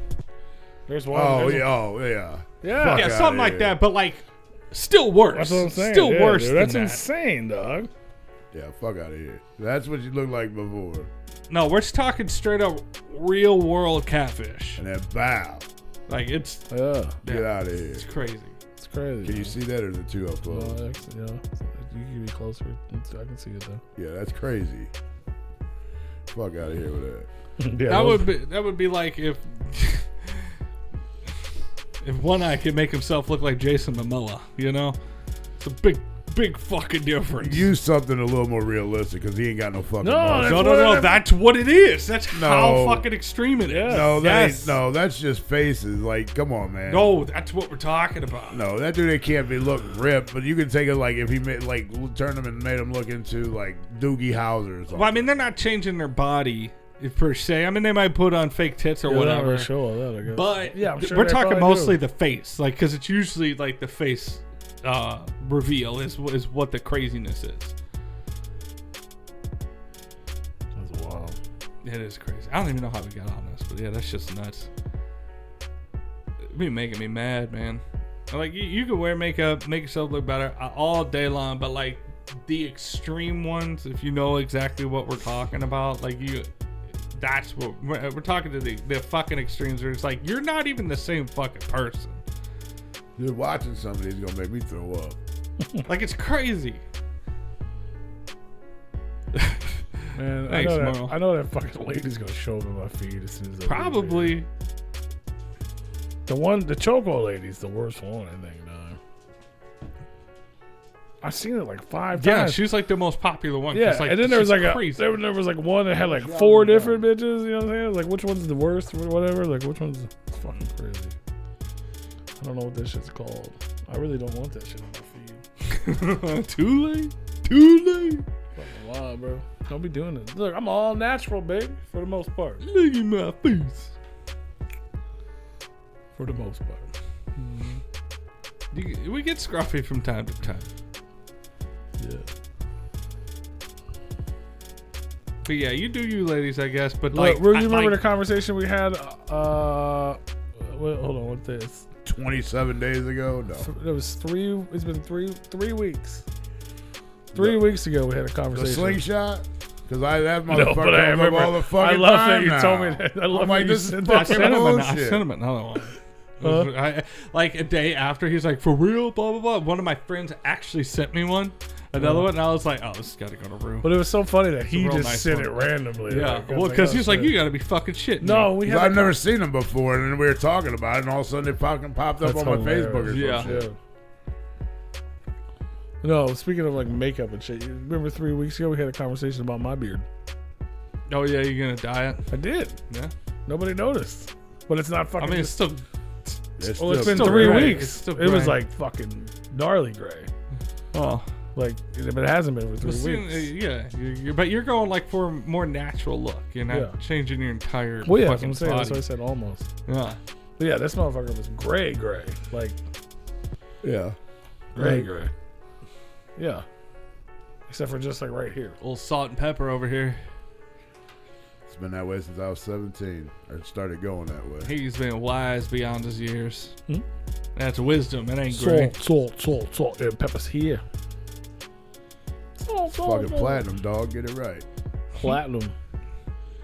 There's one. Oh there's yeah, a- oh yeah. Yeah. Fuck Yeah, outta something like here. that, but like still worse. That's what I'm saying. Still yeah, worse dude, than that's that. insane, dog. Yeah, fuck out of here. That's what you looked like before. No, we're just talking straight up real world catfish. And then bow. Like it's Yeah. Get out of here. it's crazy. It's crazy. Can you see that, or is it too up Well, close? yeah. You can be closer. I can see it though. Yeah, that's crazy. Fuck out of here with that. Yeah, That would be like if if One Eye could make himself look like Jason Momoa, you know? It's a big fucking difference. Use something a little more realistic, because he ain't got no fucking. No, muscles. no, what no, I- that's what it is. That's how No. fucking extreme it is. Yeah. No, that Yes. ain't, no, that's just faces. Like, come on, man. No, that's what we're talking about. No, that dude, they can't be look ripped, but you can take it like if he made like turned him and made him look into like Doogie Howser or something. Well, I mean, they're not changing their body per se. I mean, they might put on fake tits or Yeah, they don't whatever. really show all that, I guess. But Yeah, I'm sure we're they talking probably mostly do. the face, like because it's usually like the face reveal is what the craziness is. That's wild. It is crazy. I don't even know how we got on this, but yeah, that's just nuts. It be making me mad, man. Like you can wear makeup, make yourself look better all day long, but like the extreme ones, if you know exactly what we're talking about, like that's what we're talking to the fucking extremes where it's like you're not even the same fucking person. Just watching somebody's gonna make me throw up. Like it's crazy. Man, Thanks, I Merle. know that fucking lady's gonna show up in my feed as soon as I Probably. the Choco lady's the worst one, I think. I've seen it like 5 Yeah, times. she's like the most popular one. 'cause, Yeah, like, and then there was she's like crazy. there was like one that had like 4 different bitches. You know what I'm saying? Like which one's the worst or whatever. Like which one's it's fucking crazy. I don't know what this shit's called. I really don't want that shit on my feed. Too late. Too late. Fucking wild, bro. Don't be doing this. Look, I'm all natural, baby, for the most part. Look at my face. For the most part. We get scruffy from time to time. Yeah. But yeah, you do you ladies, I guess. But Like, like, Ru, you I- remember like- the conversation we had? Wait, hold on. What's this? 27 days ago, no. It was 3. It's been 3 weeks. 3 weeks ago, we had a The conversation. slingshot, because that No, motherfucker but I comes up remember. all the fucking I love time that you now. told me that. I love I'm that like, you this is said I that. fucking sent bullshit. him another one. Like a day after, he's like, for real, blah blah blah. One of my friends actually sent me one, another one, and I was like, oh, this has got to go to Rue. But it was so funny that he real just nice said one. it randomly. Yeah, Like, I well, was because oh, he's like, shit. you got to be fucking shitting No, me. we 'Cause had. I've never seen them before, and then we were talking about it, and all of a sudden they fucking popped up That's on my hilarious. Facebook or some Yeah. shit. No, speaking of like makeup and shit, you remember 3 weeks ago we had a conversation about my beard. Oh yeah, you're gonna dye it? I did. Yeah. Nobody noticed, but it's not fucking. I mean, it's still. Well, it's been still 3 gray. weeks. It's still It was gray. like fucking gnarly gray. Oh. Like, but it hasn't been for 3 Well, weeks. yeah, but you're going like for a more natural look. You're not changing your entire. Well, yeah, that's what fucking I'm saying. That's body. why I said almost. Yeah. But yeah, this motherfucker was gray, like Yeah. gray. Yeah. Except for just like right here. Little salt and pepper over here. It's been that way since I was 17. Or it started going that way. He's been wise beyond his years. Hmm? That's wisdom. It ain't gray. Salt. And pepper's here. Salt. Fucking platinum, dog. Get it right. Platinum.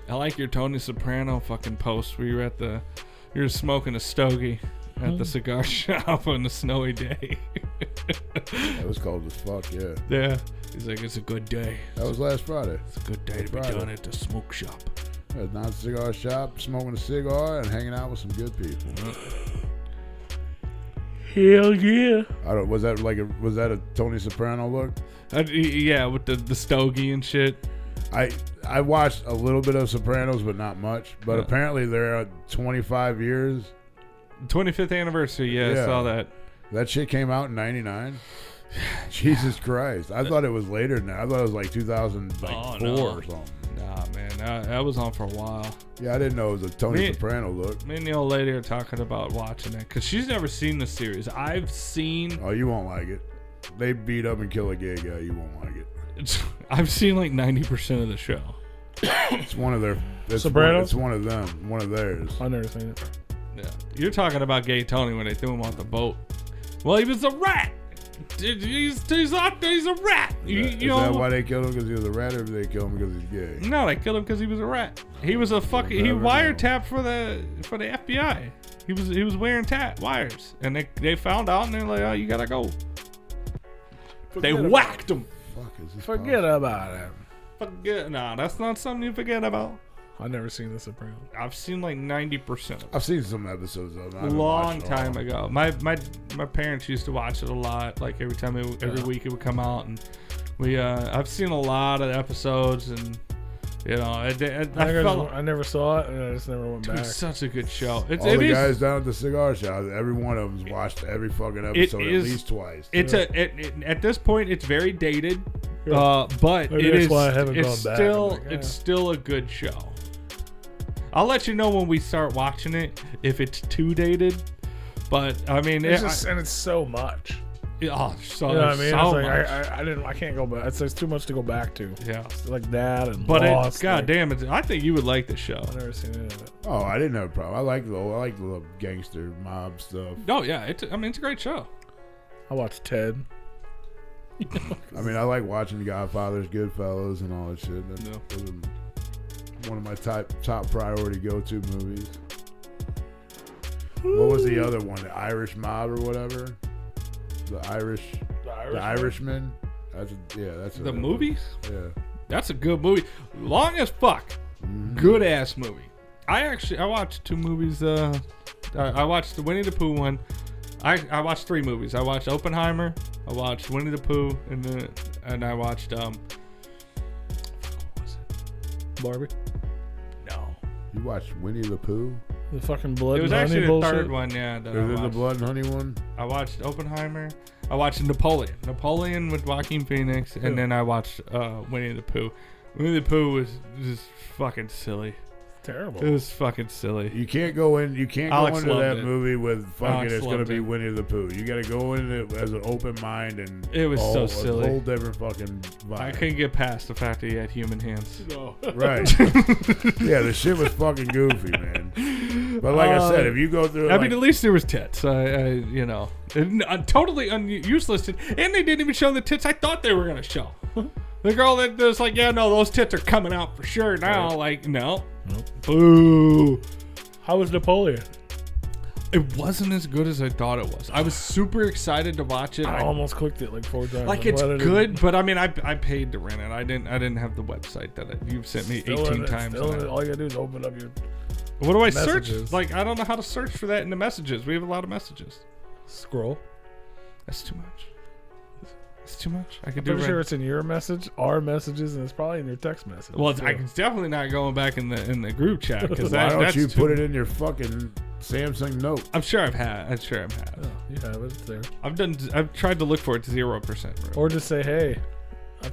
I like your Tony Soprano fucking post where you're smoking a stogie at the cigar shop on a snowy day. That was cold as fuck, yeah. Yeah. He's like, it's a good day. That was last Friday. It's a good day to be Friday. done at the smoke shop. Yeah, not a cigar shop, smoking a cigar and hanging out with some good people. Hell yeah. I don't. Was that a Tony Soprano look? Yeah, with the stogie and shit. I watched a little bit of Sopranos, but not much. But apparently they're 25 years. 25th anniversary. Yeah, I saw that. That shit came out in '99. Jesus Christ! I thought it was later than that. I thought it was like 2004 or something. Nah, man, that was on for a while. Yeah, I didn't know it was a Tony Soprano look. Me and the old lady are talking about watching it because she's never seen the series. I've seen. Oh, you won't like it. They beat up and kill a gay guy. You won't like it. I've seen like 90% of the show. It's one of their Sopranos? It's one of them. One of theirs. I've never seen it. Yeah, you're talking about Gay Tony when they threw him off the boat. Well, he was a rat. He's out there. He's a rat. Is that why they killed him? Because he was a rat, or did they kill him because he's gay? No, they killed him because he was a rat. He was a fucking. He wiretapped for the FBI. He was wearing wires, and they found out, and they're like, oh, you gotta go. They whacked him. Fuck is this? Forget about it. Forget. Nah, that's not something you forget about. I've never seen The Sopranos. I've seen like 90% of it. I've seen some episodes of it. I A haven't long watched it all. time ago. My parents used to watch it a lot. Like every week it would come out, and I've seen a lot of episodes, and you know, I never saw it, and I just never went back. It's such a good show. All the guys down at the cigar shop, every one of them's watched every fucking episode at least twice. At this point, it's very dated, but Maybe it that's is. why I haven't It's gone back. still I'm like, it's still a good show. I'll let you know when we start watching it if it's too dated. But I mean, and it's so much. so You know what I mean? so It's like much. I can't go back. It's too much to go back to. Yeah. It's like that and But Lost. God damn it! I think you would like the show. I've never seen any of it. Oh, I didn't have a problem. I like the gangster mob stuff. Oh yeah, it's a great show. I watched Ted. I mean, I like watching The Godfathers, Goodfellas, and all that shit. No. Those are one of my top priority go-to movies. What was the other one? The Irish Mob or whatever? The Irishman? That's The movies? Yeah. That's a good movie. Long as fuck. Mm-hmm. Good ass movie. I watched 2 movies. I watched the Winnie the Pooh one. I watched 3 movies. I watched Oppenheimer. I watched Winnie the Pooh, and I watched what was it? Barbie. No. You watched Winnie the Pooh? The fucking blood. It was and honey actually the bullshit. third one. Yeah. That I Is it the watched. Blood and Honey one? I watched Oppenheimer. I watched Napoleon with Joaquin Phoenix, and then I watched Winnie the Pooh. Winnie the Pooh was just fucking silly. Terrible. It was fucking silly. You can't go into Alex that loved it. movie with fucking Alex it's gonna loved be it. Winnie the Pooh. You gotta go in it as an open mind and It was so silly. A whole different fucking vibe. I couldn't get past the fact that he had human hands. No. Right. Yeah, the shit was fucking goofy, man. But like I said, if you go through it, I mean, at least there was tits. You know, totally useless tits. And they didn't even show the tits I thought they were gonna show. The girl that was like, yeah, no, those tits are coming out for sure now. Right. Like, no. Nope. Boo. How was Napoleon? It wasn't as good as I thought it was. I was super excited to watch it. I almost clicked it like 4 times. Like, I'm it's glad I didn't. good, but I mean, I paid to rent it. I didn't have the website that you've sent me Still 18 in it, times. still in now. it. All you gotta do is open up your What do I Messages. search? Like, I don't know how to search for that in the messages. We have a lot of messages. scroll. That's too much. It's too much. I could I'm do pretty sure it's in your message, our messages, and it's probably in your text message. Well, it's definitely not going back in the group chat because Why don't that's you put it in your fucking Samsung Note? I'm sure I've had. Oh, you have it. It's there. I've tried to look for it to 0%. Bro. Or just say, hey, I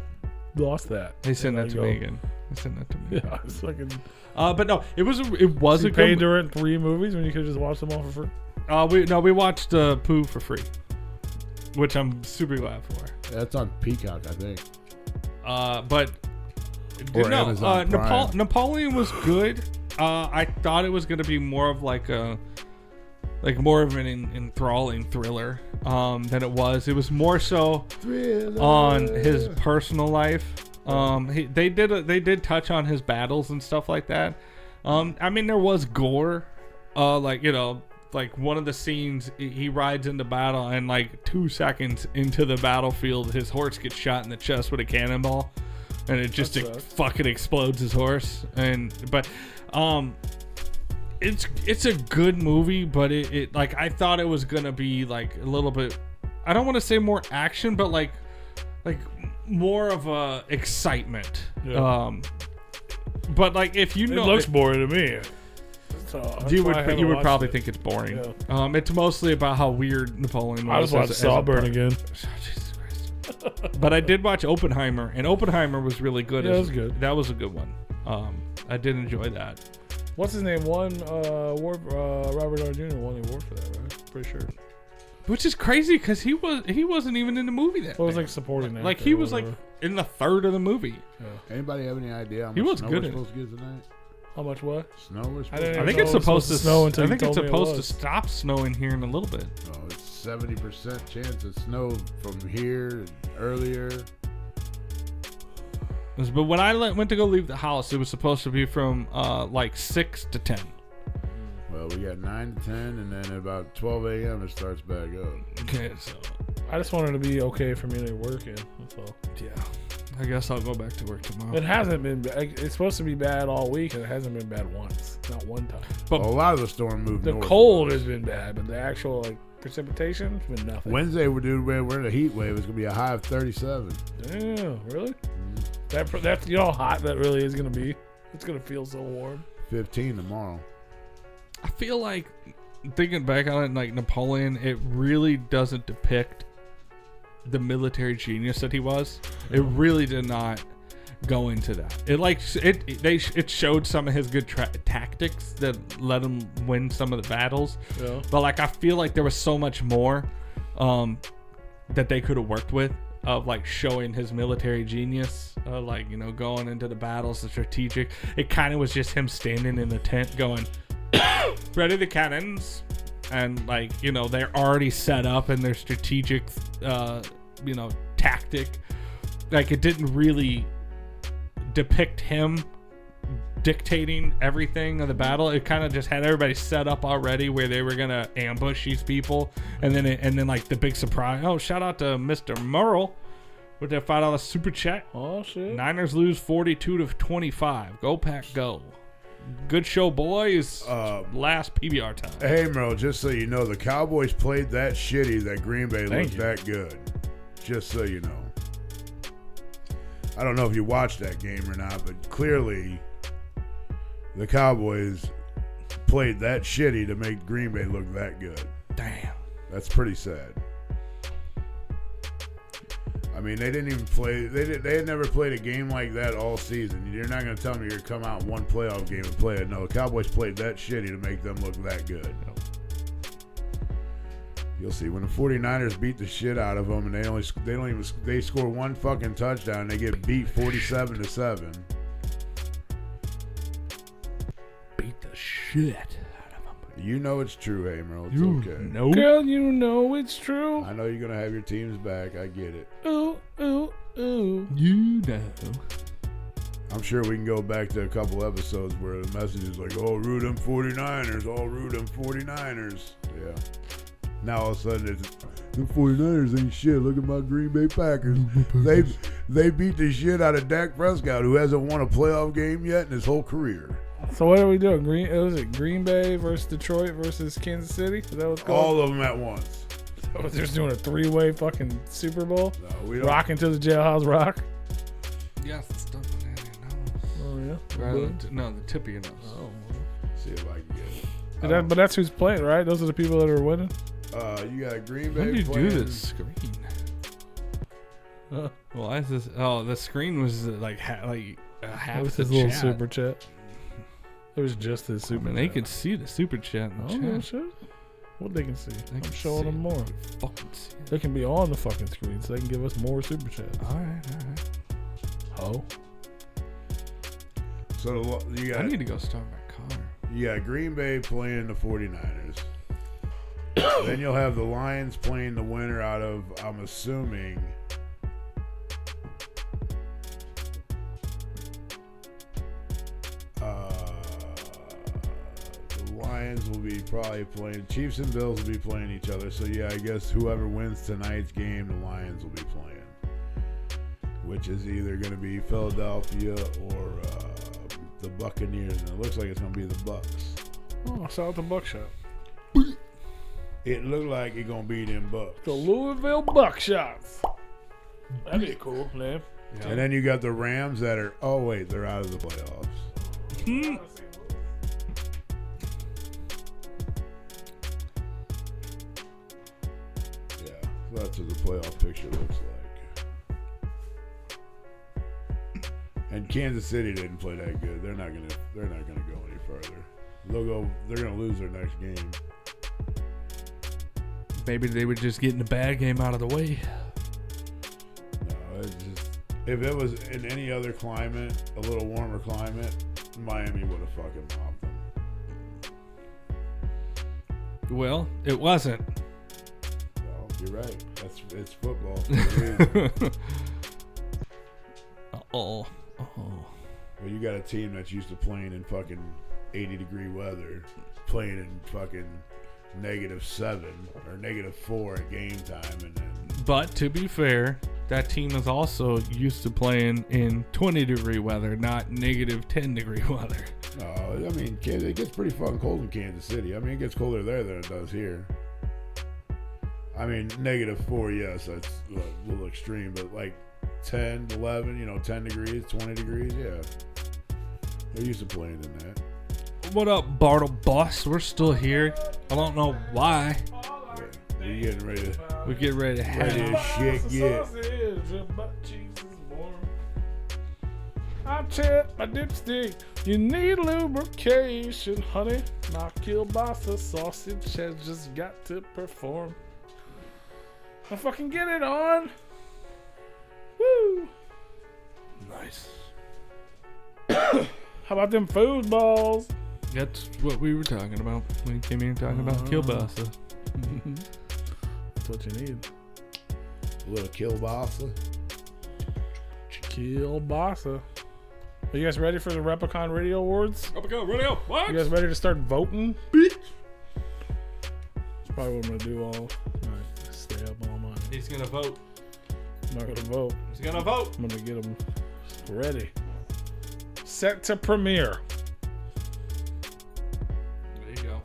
lost that. They send that to me again. They send that to me. Yeah, it's fucking. But no, it was a paid good. to rent 3 movies when you could just watch them all for free. We watched Pooh for free, which I'm super glad for. That's on Peacock, I think. But Or no, Amazon Prime. Napoleon was good. I thought it was gonna be more of more of an enthralling thriller than it was. It was more so on his personal life. They did touch on his battles and stuff like that. I mean, there was gore. Like one of the scenes, he rides into battle, and like 2 seconds into the battlefield, his horse gets shot in the chest with a cannonball, and it just fucking explodes his horse. But it's a good movie, but it like I thought it was gonna be like a little bit. I don't want to say more action, but like more of a excitement. Yeah. But like if you know, it looks boring to me. So you would probably think it's boring. Yeah. It's mostly about how weird Napoleon was. I just watched Sawburn again. Oh, Jesus Christ. But I did watch Oppenheimer, and Oppenheimer was really good. Yeah, it was good. That was a good one. I did enjoy that. What's his name? Robert Downey Jr. won the award for that, right? Pretty sure. Which is crazy because he wasn't even in the movie that. Well, it was like supporting actor. Like he was like in the third of the movie. Yeah. Anybody have any idea how He much was snow good we're in it. supposed to get tonight? How much what? Snow we're supposed didn't to I even think know it's it was supposed to snow until I you think it's told me it supposed to was. stop snowing here in a little bit. Oh, it's 70% chance of snow from here earlier. But when I went to go leave the house, it was supposed to be from like 6 to 10. Well, we got 9 to 10, and then at about 12 a.m. it starts back up. Okay, so I just wanted to be okay for me to work in. That's all. yeah, I guess I'll go back to work tomorrow. It hasn't been. It's supposed to be bad all week, and it hasn't been bad once. Not one time. But Well, a lot of the storm moved The north. cold has been bad, but the actual like precipitation has been nothing. Wednesday, we're in a heat wave. It's going to be a high of 37. Damn, really? That's you know how hot that really is gonna be. It's gonna feel so warm. 15 tomorrow. I feel like thinking back on it, like Napoleon, it really doesn't depict the military genius that he was. It really did not go into that. It showed some of his good tactics that let him win some of the battles. Yeah. But like I feel like there was so much more that they could have worked with of like showing his military genius, like, you know, going into the battles, the strategic. It kind of was just him standing in the tent going, ready the cannons, and like, you know, they're already set up in their strategic you know, tactic. Like it didn't really depict him dictating everything of the battle. It kind of just had everybody set up already where they were gonna ambush these people, and then like the big surprise. Oh, shout out to Mr. Merle with that $5 super chat. Oh shit. Niners lose 42-25. Go Pack, go! Good show, boys. Last PBR time. Hey, Merle, just so you know, the Cowboys played that shitty that Green Bay looked that good. Just so you know. I don't know if you watched that game or not, but clearly the Cowboys played that shitty to make Green Bay look that good. Damn. That's pretty sad. I mean, they didn't even play. They had never played a game like that all season. You're not going to tell me you're going to come out one playoff game and play it. No, the Cowboys played that shitty to make them look that good. You'll see when the 49ers beat the shit out of them, and they score one fucking touchdown. They get beat 47-7. Beat the shit out of them. You know it's true, hey, Merle. It's okay. No. Girl, you know it's true. I know you're gonna have your teams back. I get it. Ooh, ooh, ooh. You know. I'm sure we can go back to a couple episodes where the message is like, "Oh, root them 49ers. Oh, root them 49ers." Yeah. Now all of a sudden it's the 49ers ain't shit. Look at my Green Bay Packers. They beat the shit out of Dak Prescott, who hasn't won a playoff game yet in his whole career. So what are we doing? Was it Green Bay versus Detroit versus Kansas City? Is that what's going on? All of them at once. They're just doing a 3-way fucking Super Bowl. No, we don't. Rocking to the Jailhouse Rock. Yes, it's stuff in your nose. Oh yeah. No, the tip of your nose. Oh. See if I can get it. But that's who's playing, right? Those are the people that are winning. You got Green Bay. How do you playing. do this screen? Well, why is this? Oh, the screen was like half That was the his little chat. super chat. It was just his I super mean, chat. they could see the super chat in the Oh, chat. shit. What they can see? They I'm can showing see them it. more. Fucking see it. They can be on the fucking screen so they can give us more super chats. All right. Oh. So you I got need to go start my car. you got Green Bay playing the 49ers. Then you'll have the Lions playing the winner out of, I'm assuming, the Lions will be probably playing, Chiefs and Bills will be playing each other. So yeah, I guess whoever wins tonight's game, the Lions will be playing, which is either going to be Philadelphia or the Buccaneers, and it looks like it's going to be the Bucks. Oh, I saw the Buckshot. It looked like it's going to be them Bucks. The Louisville Buckshots. That'd be cool, man. And then you got the Rams that are, oh wait, they're out of the playoffs. Yeah, so that's what the playoff picture looks like. And Kansas City didn't play that good. They're not gonna go any further. They're gonna lose their next game. Maybe they were just getting the bad game out of the way. No, it's just, if it was in any other climate, a little warmer climate, Miami would have fucking mobbed them. Well, it wasn't. Well, you're right. It's football. Oh. Well, you got a team that's used to playing in fucking 80-degree weather, playing in fucking -7 or -4 at game time, and then But to be fair, that team is also used to playing in 20-degree weather, not -10-degree weather. I mean, it gets pretty fucking cold in Kansas City. I mean, it gets colder there than it does here. I mean, -4, yes, that's a little extreme, but like 10, 11, 10 degrees, 20 degrees, yeah. They're used to playing in that. What up, Bartle Boss? We're still here. I don't know why. Yeah. We're getting ready to We get ready to have ready as shit get. I check my dipstick. You need lubrication, honey. My kielbasa sausage has just got to perform. I fucking get it on. Woo. Nice. How about them foosballs? That's what we were talking about when we came in talking about kielbasa. That's what you need. A little kielbasa. Kielbasa. Are you guys ready for the Replicon Radio Awards? Replicon Radio. What? You guys ready to start voting? Bitch. That's probably what I'm gonna do all night. Stay up all night. He's gonna vote. I'm not gonna vote. He's gonna vote. I'm gonna get them ready. Set to premiere. There you go.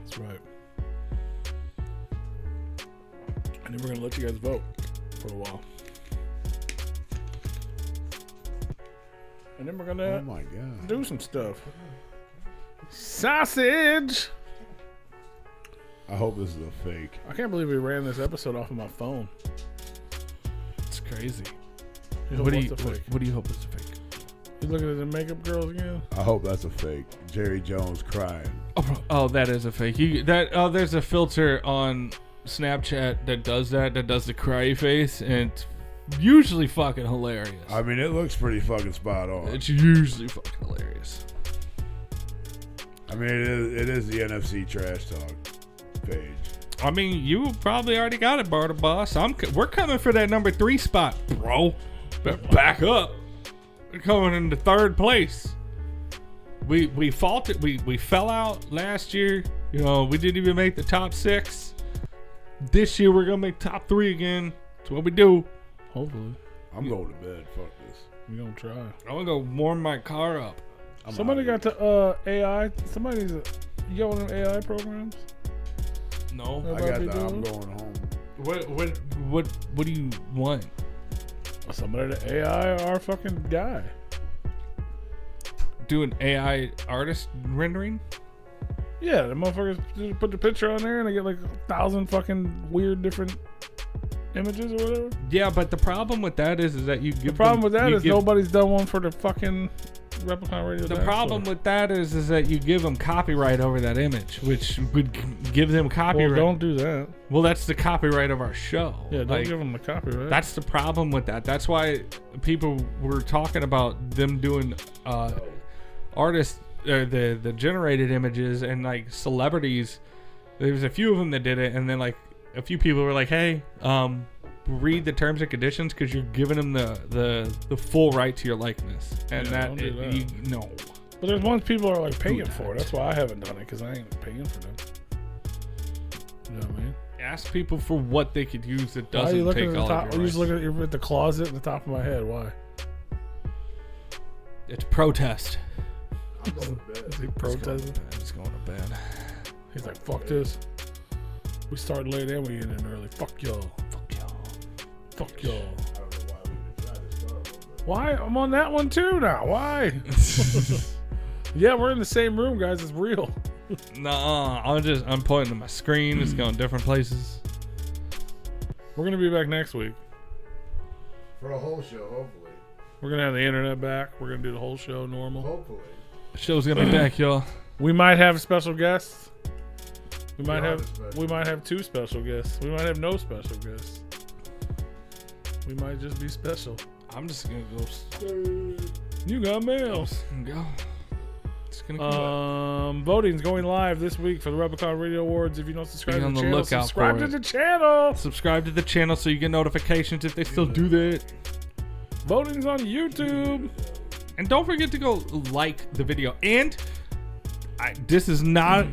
That's right. And then we're gonna let you guys vote for a while. And then we're Oh gonna my god. do some stuff. Sausage! I hope this is a fake. I can't believe we ran this episode off of my phone. It's crazy. You What do hope you that's a fake? what do you hope is a fake? You looking at the makeup girls again? I hope that's a fake. Jerry Jones crying. Oh, that is a fake. There's a filter on Snapchat that does that. That does the cry face, and it's usually fucking hilarious. I mean, it looks pretty fucking spot on. It's usually fucking hilarious. I mean, it is the NFC Trash Talk page. I mean, you probably already got it, Barter Boss. We're coming for that number 3 spot, bro. Better back up. We're coming into 3rd place. We faulted. We fell out last year. We didn't even make the top 6. This year we're gonna make top 3 again. That's what we do. Hopefully. I'm going to bed. Fuck this. We gonna try. I'm gonna go warm my car up. Somebody got the AI. Somebody's. You got one of them AI programs? No. I got the I'm going home. What do you want? Somebody to AI our fucking guy. Do an AI artist rendering? Yeah, the motherfuckers just put the picture on there and they get like 1,000 fucking weird different images or whatever. Yeah, but the problem with that is that you give The problem with that is give, nobody's done one for the fucking Replicon Radio. The problem with that is that you give them copyright over that image, which would give them copyright. Well, don't do that. Well, that's the copyright of our show. Yeah, don't give them the copyright. That's the problem with that. That's why people were talking about them doing artists, the generated images and like celebrities. There was a few of them that did it, and then like a few people were like, "Hey, read the terms and conditions because you're giving them the full right to your likeness." And no. But there's ones people are like paying for. That's why I haven't done it, because I ain't paying for them. You know what I mean? Ask people for what they could use that Why are you doesn't looking take at all the of top? your You just rights. looking at the closet at the top of my head. Why? It's protest. I'm going to bed. Is he protesting? It's going to bed. He's like, fuck this. We started late and we ended early. Fuck y'all. Fuck y'all. Fuck y'all. I don't know why we would try to start one, but Why? I'm on that one too now. Why? Yeah, we're in the same room, guys. It's real. Nah, I'm pointing to my screen. It's going different places. We're gonna be back next week. for a whole show, hopefully. We're gonna have the internet back. We're gonna do the whole show normal. Hopefully. The show's gonna be back, y'all. We might have special guests. We might are have the special we might have 2 special guests. We might have no special guests. We might just be special. I'm just gonna go. You got mail. Go. Just gonna go. Voting's going live this week for the Replicon Radio Awards. If you don't subscribe Be to on the the channel, lookout subscribe for to it. the channel. Subscribe to the channel so you get notifications if they still do that. Voting's on YouTube. And don't forget to go like the video. And this is not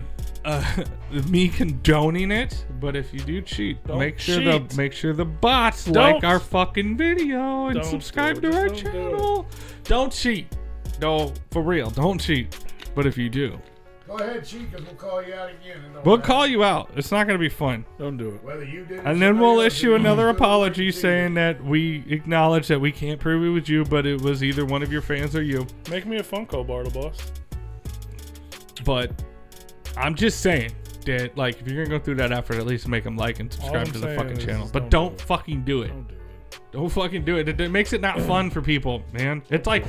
me condoning it, but if you do cheat, Don't make sure cheat. the bots Don't. like our fucking video and Don't subscribe do it. to our Just don't do channel. Don't cheat. No, for real, don't cheat. But if you do, Go ahead, cheat, because we'll call you out again. we'll call you out. It's not gonna be fun. Don't do it. Whether you did it And then or we'll somebody else issue did it, another you still apology like to saying see that we acknowledge that we can't prove it was you, but it was either one of your fans or you. Make me a Funko Bartle boss. But I'm just saying that, like, if you're gonna go through that effort, at least make them like and subscribe I'm to the saying fucking is channel. But don't don't do it. fucking do it. Don't do it. Don't fucking do it. It makes it not fun for people, man. It's like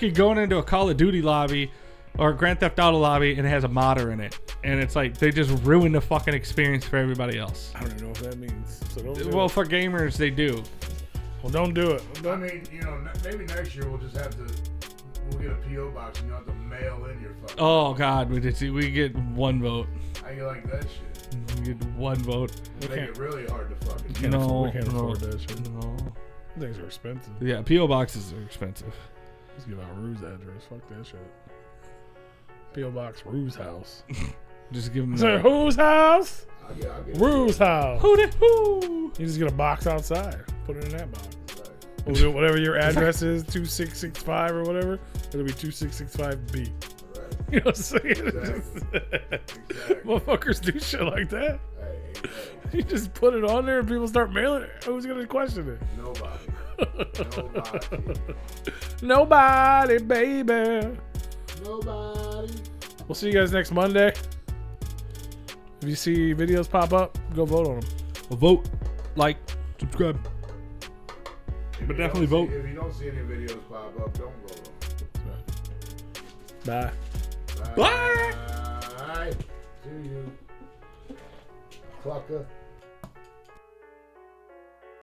you're going into a Call of Duty lobby or a Grand Theft Auto lobby and it has a modder in it, and it's like they just ruin the fucking experience for everybody else. I don't even know what that means. So don't do Well, it. for gamers, they do. Well, don't do it. I mean, you know, maybe next year we'll just have to. We'll get a PO box and you have to mail in your fucking. Oh God, we get one vote. How you like that shit? We get one vote. Make it really hard to fucking. Can't No, we can't no, afford that shit. No. Things are expensive. Yeah, PO boxes are expensive. Let's give out Rue's address. Fuck that shit. P.O. Box, Rue's house. Just give them. Is it whose house? I'll get Rue's house. Who did who? You just get a box outside. Put it in that box. Right. Whatever your address is, 2665 or whatever, it'll be 2665B. Right. You know what I'm saying? Exactly. Motherfuckers do shit like that. Hey, exactly. You just put it on there and people start mailing it. Who's going to question it? Nobody. Nobody, baby. Nobody. We'll see you guys next Monday. If you see videos pop up, go vote on them. Vote, like, subscribe. If But you definitely don't vote. If you don't see any videos pop up, don't vote on Bye. them. Bye. Bye. See you. Clucker.